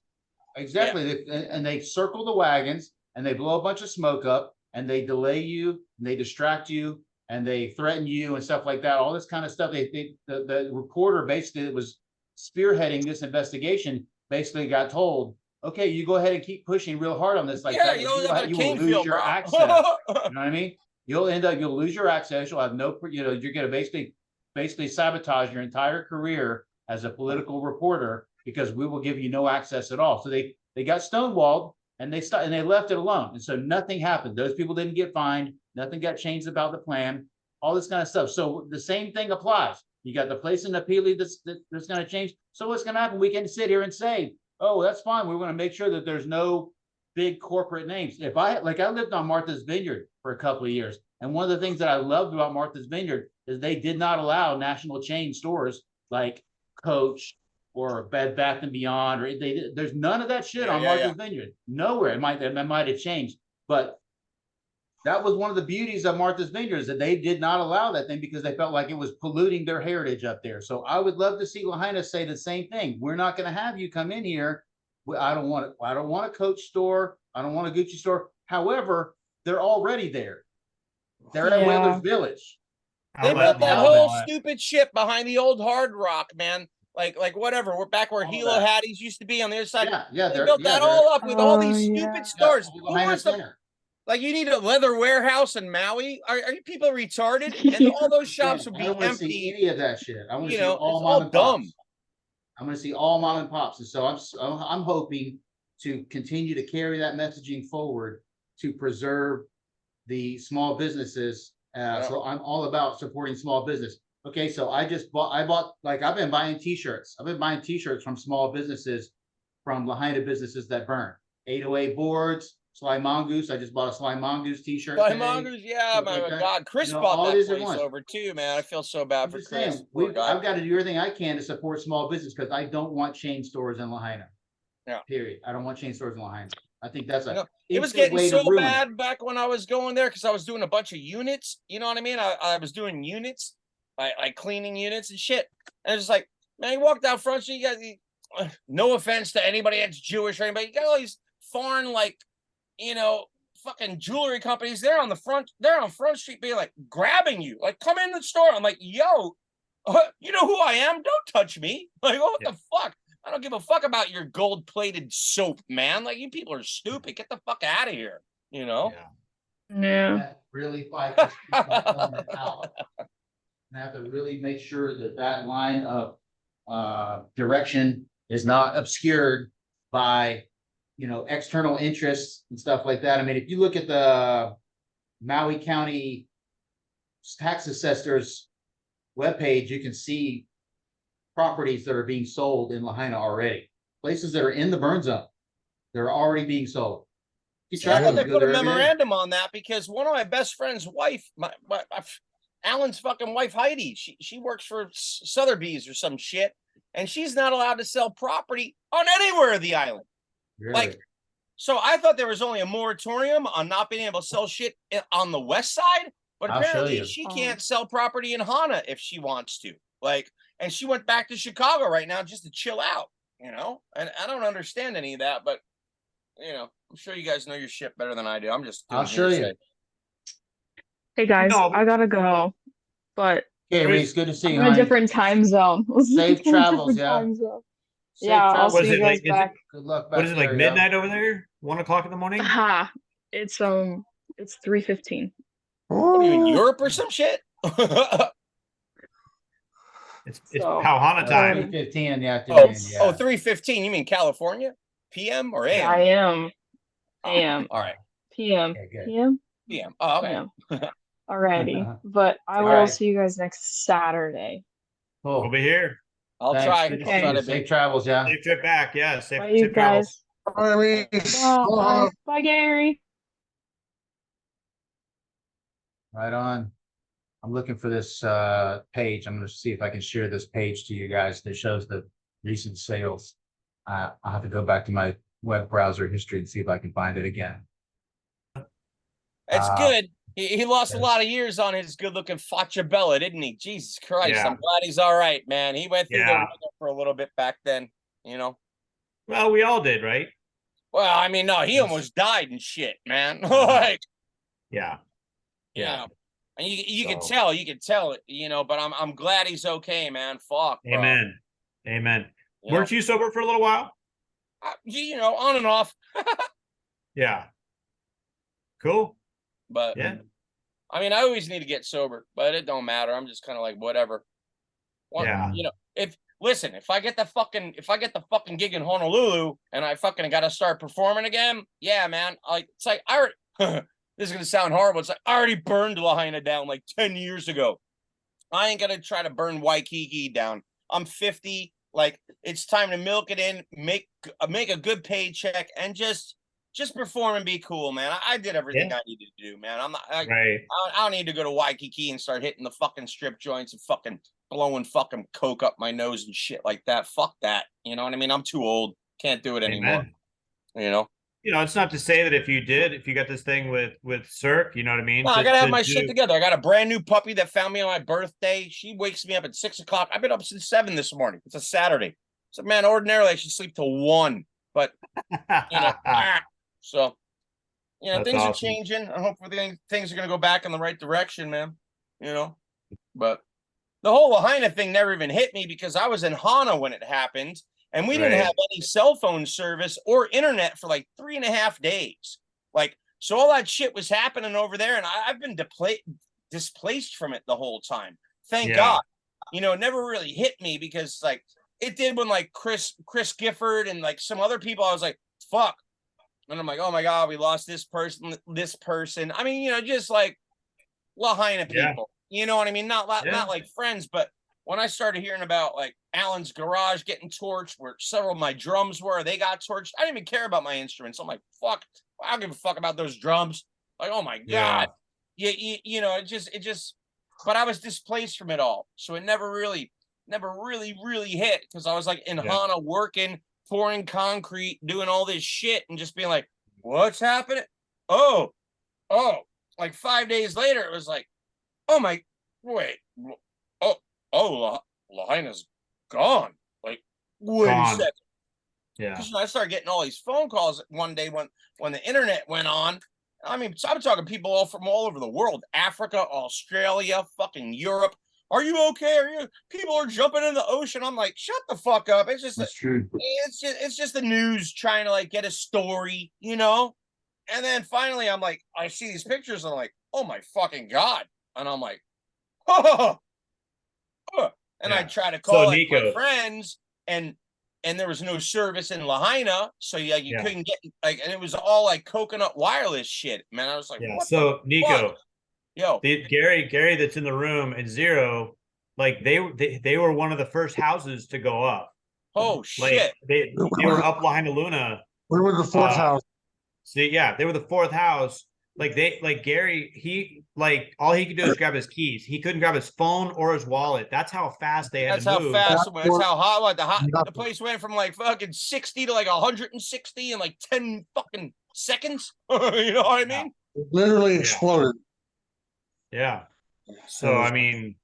[SPEAKER 1] Exactly, yeah. And they circle the wagons and they blow a bunch of smoke up and they delay you and they distract you and they threaten you and stuff like that. All this kind of stuff. The reporter basically that was spearheading this investigation basically got told, "Okay, you go ahead and keep pushing real hard on this. Like,
[SPEAKER 5] yeah,
[SPEAKER 1] you will lose your access." You know what I mean? You'll lose your access. You'll have no, you're going to basically sabotage your entire career as a political reporter, because we will give you no access at all. So they got stonewalled and they left it alone. And so nothing happened. Those people didn't get fined. Nothing got changed about the plan, all this kind of stuff. So the same thing applies. You got the place in Napili that's going to change. So what's going to happen? We can sit here and say, "Oh, that's fine. We're going to make sure that there's no big corporate names." I lived on Martha's Vineyard for a couple of years. And one of the things that I loved about Martha's Vineyard is they did not allow national chain stores like Coach or Bed Bath and Beyond, or there's none of that shit on Martha's Vineyard. Nowhere. It might have changed, but that was one of the beauties of Martha's Vineyard, is that they did not allow that thing because they felt like it was polluting their heritage up there. So I would love to see Lahaina say the same thing. We're not going to have you come in here. I don't want a Coach store. I don't want a Gucci store. However, they're already there. They're at Whalers Village.
[SPEAKER 5] They built that whole stupid shit behind the old Hard Rock, man. Like whatever. We're back where Hilo Hattie's used to be on the other side.
[SPEAKER 1] Yeah,
[SPEAKER 5] they built that all up with all these stupid stores. Who wants to, like, you need a leather warehouse in Maui? Are you people retarded? And all those shops would be empty. I don't see
[SPEAKER 1] any of that shit. I want to see all
[SPEAKER 5] it's
[SPEAKER 1] mom
[SPEAKER 5] all
[SPEAKER 1] and
[SPEAKER 5] dumb.
[SPEAKER 1] pops. I'm going to see all mom and pops. And so I'm hoping to continue to carry that messaging forward to preserve the small businesses. So I'm all about supporting small business. Okay, so I bought, like, I've been buying t-shirts. I've been buying t-shirts from small businesses, from Lahaina businesses that burn. 808 boards, Sly Mongoose. I just bought a Sly Mongoose t-shirt
[SPEAKER 5] Sly
[SPEAKER 1] today.
[SPEAKER 5] Mongoose, yeah,
[SPEAKER 1] stuff
[SPEAKER 5] my
[SPEAKER 1] like that.
[SPEAKER 5] God, Chris
[SPEAKER 1] You know,
[SPEAKER 5] bought
[SPEAKER 1] all
[SPEAKER 5] that
[SPEAKER 1] it is at
[SPEAKER 5] place
[SPEAKER 1] once.
[SPEAKER 5] over too, man. I feel so bad
[SPEAKER 1] I'm
[SPEAKER 5] for
[SPEAKER 1] just
[SPEAKER 5] Chris.
[SPEAKER 1] saying,
[SPEAKER 5] Poor guy.
[SPEAKER 1] I've got to do everything I can to support small business because I don't want chain stores in Lahaina.
[SPEAKER 5] Yeah.
[SPEAKER 1] Period. I don't want chain stores in Lahaina. I think that's
[SPEAKER 5] You know,
[SPEAKER 1] a
[SPEAKER 5] it was
[SPEAKER 1] instant
[SPEAKER 5] getting
[SPEAKER 1] way to
[SPEAKER 5] so
[SPEAKER 1] ruin it.
[SPEAKER 5] bad back when I was going there because I was doing a bunch of units. You know what I mean? I was doing units, like cleaning units and shit. And it's just like, man, you walked out front street, you got no offense to anybody that's Jewish or anybody, you got all these foreign, like, you know, fucking jewelry companies. They're on Front Street being like grabbing you, like, come in the store. I'm like, yo, you know who I am? Don't touch me. Like, what the fuck? I don't give a fuck about your gold-plated soap, man. Like, you people are stupid. Get the fuck out of here. You know?
[SPEAKER 3] Yeah.
[SPEAKER 1] That really fight this element out. And have to really make sure that that line of direction is not obscured by, you know, external interests and stuff like that. I mean, if you look at the Maui County tax assessor's webpage, you can see properties that are being sold in Lahaina already. Places that are in the burn zone, they're already being sold.
[SPEAKER 5] See, I had to put a memorandum on that because one of my best friend's wife, my Alan's fucking wife, Heidi, she works for Sotheby's or some shit, and she's not allowed to sell property on anywhere of the island.
[SPEAKER 1] Really?
[SPEAKER 5] Like, so I thought there was only a moratorium on not being able to sell shit on the west side, but
[SPEAKER 1] I'll show
[SPEAKER 5] apparently
[SPEAKER 1] you.
[SPEAKER 5] she can't sell property in Hana if she wants to. Like, and she went back to Chicago right now just to chill out, you know? And I don't understand any of that, but, you know, I'm sure you guys know your shit better than I do. I'm just doing
[SPEAKER 1] I'll show you.
[SPEAKER 5] hearsay.
[SPEAKER 3] Hey guys,
[SPEAKER 2] No.
[SPEAKER 3] I gotta go, but
[SPEAKER 1] Okay, Reese, good to see
[SPEAKER 3] I'm
[SPEAKER 1] you,
[SPEAKER 3] in a
[SPEAKER 1] honey.
[SPEAKER 3] different time zone.
[SPEAKER 1] Safe
[SPEAKER 3] I'm in a
[SPEAKER 1] travels,
[SPEAKER 3] different
[SPEAKER 1] yeah.
[SPEAKER 3] time zone.
[SPEAKER 1] Safe
[SPEAKER 3] Yeah, I'll
[SPEAKER 1] travels.
[SPEAKER 2] What is
[SPEAKER 3] see
[SPEAKER 2] it
[SPEAKER 3] you
[SPEAKER 2] like?
[SPEAKER 3] guys back.
[SPEAKER 1] Good luck back
[SPEAKER 2] What is it like
[SPEAKER 1] there, yeah.
[SPEAKER 2] midnight over there? 1 o'clock in the morning?
[SPEAKER 3] Aha, it's 3:15.
[SPEAKER 5] What are you in Europe or some shit?
[SPEAKER 2] It's
[SPEAKER 3] So,
[SPEAKER 2] Pauhana time.
[SPEAKER 1] 3:15 in the
[SPEAKER 5] Oh,
[SPEAKER 1] afternoon, yeah.
[SPEAKER 5] oh, 3:15. You mean California? PM or AM?
[SPEAKER 3] I am AM,
[SPEAKER 5] All right.
[SPEAKER 3] PM,
[SPEAKER 1] Okay, good.
[SPEAKER 3] PM,
[SPEAKER 5] PM. Oh, okay.
[SPEAKER 3] PM. Alrighty, but I will
[SPEAKER 1] Alright.
[SPEAKER 3] see you guys next Saturday.
[SPEAKER 2] We'll
[SPEAKER 1] Cool.
[SPEAKER 2] be here.
[SPEAKER 5] I'll
[SPEAKER 1] Thanks.
[SPEAKER 5] try.
[SPEAKER 1] Good to
[SPEAKER 3] Okay.
[SPEAKER 1] see you. Safe travels, yeah.
[SPEAKER 2] Safe trip back. Yeah, safe,
[SPEAKER 3] Bye, you
[SPEAKER 2] safe travels.
[SPEAKER 3] guys.
[SPEAKER 4] Bye, Reese.
[SPEAKER 3] Bye. Bye, Gary.
[SPEAKER 1] Right on. I'm looking for this page. I'm gonna see if I can share this page to you guys that shows the recent sales. I'll have to go back to my web browser history and see if I can find it again.
[SPEAKER 5] It's good. He lost a
[SPEAKER 1] yes.
[SPEAKER 5] lot of years on his good-looking Facciabella, didn't he? Jesus Christ!
[SPEAKER 2] Yeah.
[SPEAKER 5] I'm glad he's all right, man. He went through the
[SPEAKER 2] Yeah.
[SPEAKER 5] ringer for a little bit back then, you know.
[SPEAKER 2] Well, we all did, right?
[SPEAKER 5] Well, I mean, no, he
[SPEAKER 1] Yes.
[SPEAKER 5] almost died and shit, man. Like,
[SPEAKER 2] Yeah.
[SPEAKER 5] you
[SPEAKER 2] Yeah.
[SPEAKER 5] know, and you can
[SPEAKER 2] So-
[SPEAKER 5] tell, you know. But I'm glad he's okay, man. Fuck, bro.
[SPEAKER 2] Amen. Amen.
[SPEAKER 5] You know?
[SPEAKER 2] Weren't you sober for a little while?
[SPEAKER 5] You know, on and off.
[SPEAKER 2] Yeah. Cool.
[SPEAKER 5] But
[SPEAKER 2] Yeah.
[SPEAKER 5] I mean, I always need to get sober, but it don't matter. I'm just kind of like whatever.
[SPEAKER 2] Yeah.
[SPEAKER 5] You know, if I get the fucking gig in Honolulu and I fucking got to start performing again, yeah, man. It's like I already, this is gonna sound horrible. It's like I already burned Lahaina down like 10 years ago. I ain't gonna try to burn Waikiki down. I'm 50. Like, it's time to milk it in, make a good paycheck, and just perform and be cool, man. I did everything I needed to do, man. I'm not.
[SPEAKER 2] Right.
[SPEAKER 5] I don't need to go to Waikiki and start hitting the fucking strip joints and fucking blowing fucking coke up my nose and shit like that. Fuck that. You know what I mean? I'm too old. Can't do it anymore.
[SPEAKER 2] Amen.
[SPEAKER 5] You know?
[SPEAKER 2] You know, it's not to say that if you got this thing with Cirque, you know what I mean?
[SPEAKER 5] No, I gotta have my shit together. I got a brand new puppy that found me on my birthday. She wakes me up at 6 o'clock. I've been up since 7 this morning. It's a Saturday. So, man, ordinarily I should sleep till 1, but you know, so you know,
[SPEAKER 2] That's
[SPEAKER 5] things are
[SPEAKER 2] awesome.
[SPEAKER 5] changing. I hope things are gonna go back in the right direction, man. You know, but the whole Lahaina thing never even hit me because I was in Hana when it happened, and we didn't
[SPEAKER 2] Right.
[SPEAKER 5] have any cell phone service or internet for like 3.5 days. Like, so all that shit was happening over there, and I've been displaced from it the whole time. Thank
[SPEAKER 2] Yeah.
[SPEAKER 5] God. You know, it never really hit me because like it did when like Chris Gifford and like some other people. I was like, fuck. And I'm like, oh my God, we lost this person. I mean, you know, just like Lahaina people.
[SPEAKER 2] Yeah.
[SPEAKER 5] You know what I mean? Not
[SPEAKER 2] Yeah.
[SPEAKER 5] like friends, but when I started hearing about like Alan's garage getting torched, where several of my drums were, they got torched. I didn't even care about my instruments. I'm like, fuck, I don't give a fuck about those drums. Like, oh my
[SPEAKER 2] Yeah.
[SPEAKER 5] God. You know, it just, but I was displaced from it all. So it never really hit because I was like in
[SPEAKER 2] Yeah.
[SPEAKER 5] Hana working, pouring concrete, doing all this shit and just being like, what's happening? Oh, like 5 days later, it was like, oh my, wait, Lahaina's gone. Like, wait a
[SPEAKER 2] Gone.
[SPEAKER 5] second.
[SPEAKER 2] Yeah.
[SPEAKER 5] Because I started getting all these phone calls one day when the internet went on. I mean, so I'm talking people all from all over the world, Africa, Australia, fucking Europe. Are you okay? Are you? People are jumping in the ocean. I'm like, shut the fuck up. It's just,
[SPEAKER 1] That's true.
[SPEAKER 5] it's just the news trying to like get a story, you know. And then finally, I'm like, I see these pictures, and I'm like, oh my fucking God. And I'm like, oh, and I
[SPEAKER 2] Yeah.
[SPEAKER 5] try to
[SPEAKER 2] So,
[SPEAKER 5] call my
[SPEAKER 2] Nico.
[SPEAKER 5] friends, and there was no service in Lahaina, so you
[SPEAKER 2] Yeah.
[SPEAKER 5] couldn't get like, and it was all like coconut wireless shit, man. I was like,
[SPEAKER 2] Yeah.
[SPEAKER 5] what
[SPEAKER 2] So,
[SPEAKER 5] the fuck?
[SPEAKER 2] Nico,
[SPEAKER 5] Yo,
[SPEAKER 2] Gary that's in the room and Zero, like they were one of the first houses to go up.
[SPEAKER 5] oh
[SPEAKER 2] Like
[SPEAKER 5] shit.
[SPEAKER 2] they were up Lahaina Luna.
[SPEAKER 4] We were the fourth house.
[SPEAKER 2] See, yeah, they were the fourth house. Like Gary, he like all he could do is grab his keys. He couldn't grab his phone or his wallet. That's how fast they had
[SPEAKER 5] That's
[SPEAKER 2] to
[SPEAKER 5] how
[SPEAKER 2] move.
[SPEAKER 5] fast it went. That's how hot. What the
[SPEAKER 4] Nothing.
[SPEAKER 5] place went from like fucking 60 to like 160 in like 10 fucking seconds. You know what I mean?
[SPEAKER 4] It literally
[SPEAKER 2] Yeah.
[SPEAKER 4] exploded.
[SPEAKER 2] Yeah. So I mean,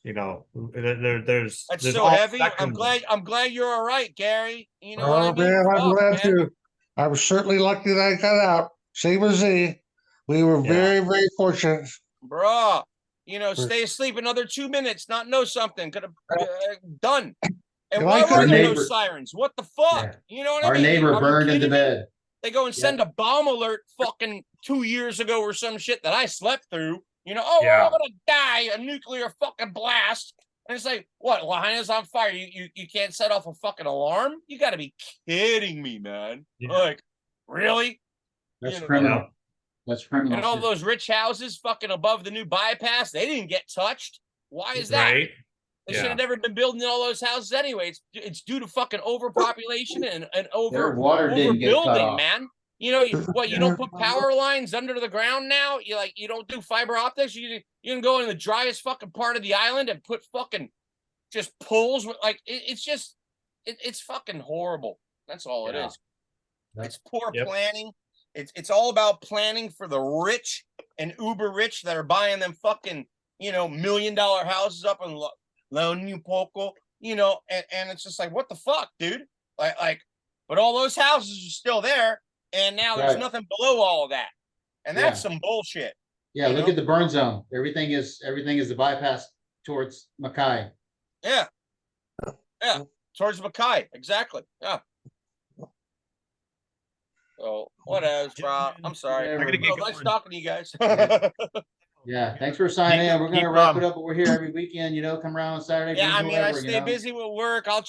[SPEAKER 2] you know, there's
[SPEAKER 5] That's
[SPEAKER 2] there's
[SPEAKER 5] so
[SPEAKER 2] all
[SPEAKER 5] heavy.
[SPEAKER 2] spectrums.
[SPEAKER 5] I'm glad you're all right, Gary. You know what I
[SPEAKER 4] Oh
[SPEAKER 5] mean?
[SPEAKER 4] man, I'm
[SPEAKER 5] Fuck,
[SPEAKER 4] glad
[SPEAKER 5] man.
[SPEAKER 4] to. I was certainly lucky that I got out. Same as Z. We were
[SPEAKER 2] Yeah.
[SPEAKER 4] very, very fortunate.
[SPEAKER 5] Bruh, you know, stay asleep another 2 minutes, not know something. Could have done. And
[SPEAKER 4] You
[SPEAKER 5] why
[SPEAKER 4] like
[SPEAKER 5] were
[SPEAKER 4] our
[SPEAKER 5] there no
[SPEAKER 1] neighbor-
[SPEAKER 5] sirens? What the fuck?
[SPEAKER 1] Yeah.
[SPEAKER 5] You know what I
[SPEAKER 1] Our
[SPEAKER 5] mean?
[SPEAKER 1] neighbor
[SPEAKER 5] Are you
[SPEAKER 1] burned into
[SPEAKER 5] kidding me?
[SPEAKER 1] bed.
[SPEAKER 5] They go and send a bomb alert fucking 2 years ago or some shit that I slept through. You know, oh, we're
[SPEAKER 2] Yeah.
[SPEAKER 5] all gonna die, a nuclear fucking blast. And it's like, what? Lahaina's on fire. You can't set off a fucking alarm? You got to be kidding me, man.
[SPEAKER 2] Yeah.
[SPEAKER 5] Like, really?
[SPEAKER 1] That's
[SPEAKER 5] You know,
[SPEAKER 1] criminal. That's criminal.
[SPEAKER 5] and all
[SPEAKER 1] shit.
[SPEAKER 5] those rich houses fucking above the new bypass, they didn't get touched. Why is that?
[SPEAKER 2] Right?
[SPEAKER 5] They
[SPEAKER 2] Yeah.
[SPEAKER 5] should have never been building all those houses anyway. It's due to fucking overpopulation and
[SPEAKER 1] Their water didn't get cut
[SPEAKER 5] overbuilding,
[SPEAKER 1] off.
[SPEAKER 5] man. You know, you don't put power lines under the ground now. You don't do fiber optics. You can go in the driest fucking part of the island and put fucking just poles with like it's fucking horrible. That's all it
[SPEAKER 2] Yeah.
[SPEAKER 5] is. It's poor
[SPEAKER 2] Yep.
[SPEAKER 5] planning. It's all about planning for the rich and uber rich that are buying them fucking, you know, $1 million houses up in La Poco, you know, and it's just like, what the fuck, dude? Like, but all those houses are still there, and now there's
[SPEAKER 1] Right.
[SPEAKER 5] nothing below all of that. And that's
[SPEAKER 1] Yeah.
[SPEAKER 5] some bullshit.
[SPEAKER 1] Yeah,
[SPEAKER 5] you
[SPEAKER 1] look
[SPEAKER 5] know?
[SPEAKER 1] at the burn zone. Everything is the bypass towards Mackay.
[SPEAKER 5] Yeah. Yeah. Towards Mackay. Exactly. Yeah. So whatever, bro. I'm sorry.
[SPEAKER 1] Whatever.
[SPEAKER 2] I gotta get
[SPEAKER 5] Well, nice
[SPEAKER 2] going.
[SPEAKER 5] talking to you guys.
[SPEAKER 1] Yeah, thanks for signing in. We're gonna
[SPEAKER 2] Keep,
[SPEAKER 1] wrap it up, but we're here every weekend. You know, come around on Saturday.
[SPEAKER 5] Yeah, I
[SPEAKER 1] Blues,
[SPEAKER 5] mean, I
[SPEAKER 1] whatever,
[SPEAKER 5] stay
[SPEAKER 1] you know?
[SPEAKER 5] busy with work. I'll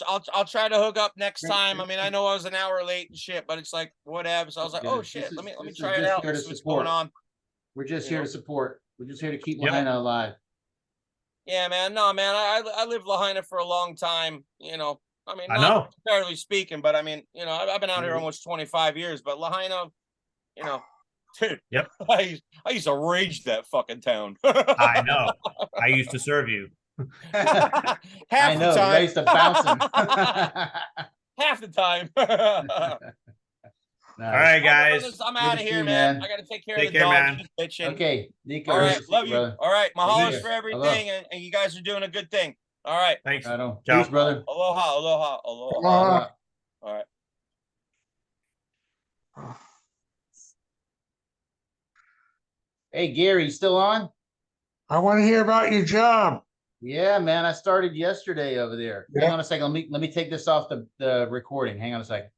[SPEAKER 5] try to hook up next
[SPEAKER 1] Great.
[SPEAKER 5] time. I mean, I know I was an hour late and shit, but it's like whatever. So I was like,
[SPEAKER 1] Yeah,
[SPEAKER 5] oh
[SPEAKER 1] this
[SPEAKER 5] shit,
[SPEAKER 1] is-
[SPEAKER 5] let me
[SPEAKER 1] this is
[SPEAKER 5] try it
[SPEAKER 1] just
[SPEAKER 5] out
[SPEAKER 1] here
[SPEAKER 5] and
[SPEAKER 1] to
[SPEAKER 5] see what's
[SPEAKER 1] support.
[SPEAKER 5] going on.
[SPEAKER 1] We're just
[SPEAKER 5] You
[SPEAKER 1] here
[SPEAKER 5] know?
[SPEAKER 1] to support. We're just here to keep
[SPEAKER 2] Yep.
[SPEAKER 1] Lahaina alive.
[SPEAKER 5] Yeah, man. No, man. I lived Lahaina for a long time. You know, I mean,
[SPEAKER 2] I
[SPEAKER 5] not
[SPEAKER 2] know.
[SPEAKER 5] comparatively speaking, but I mean, you know, I've been out here
[SPEAKER 1] Mhm.
[SPEAKER 5] almost 25 years. But Lahaina, you know, dude.
[SPEAKER 2] Yep.
[SPEAKER 5] I used to rage that fucking town.
[SPEAKER 2] I know. I used to serve you.
[SPEAKER 5] Half
[SPEAKER 1] I know.
[SPEAKER 5] the time.
[SPEAKER 1] I used to bounce him.
[SPEAKER 5] Half the time.
[SPEAKER 2] All right, guys.
[SPEAKER 5] I'm
[SPEAKER 1] Good
[SPEAKER 5] out
[SPEAKER 1] to
[SPEAKER 5] of
[SPEAKER 1] see
[SPEAKER 5] here,
[SPEAKER 1] you,
[SPEAKER 5] man.
[SPEAKER 1] man.
[SPEAKER 5] I gotta take care
[SPEAKER 2] Take
[SPEAKER 5] of the
[SPEAKER 2] care,
[SPEAKER 5] dog.
[SPEAKER 2] man.
[SPEAKER 5] She's bitching.
[SPEAKER 1] Okay, Nico.
[SPEAKER 5] All
[SPEAKER 1] good
[SPEAKER 5] right,
[SPEAKER 1] to see
[SPEAKER 5] love you.
[SPEAKER 1] brother.
[SPEAKER 5] All right, mahalas
[SPEAKER 1] Peace.
[SPEAKER 5] for everything, and you guys are doing a good thing. All right,
[SPEAKER 2] Thanks.
[SPEAKER 1] Right on.
[SPEAKER 2] Ciao.
[SPEAKER 1] Peace, brother.
[SPEAKER 5] aloha, aloha, aloha.
[SPEAKER 4] Aloha.
[SPEAKER 5] All right.
[SPEAKER 1] Hey, Gary, you still on?
[SPEAKER 4] I want to hear about your job.
[SPEAKER 1] Yeah, man. I started yesterday over there.
[SPEAKER 4] Yeah.
[SPEAKER 1] Hang on a second. Let me take this off the recording. Hang on a second.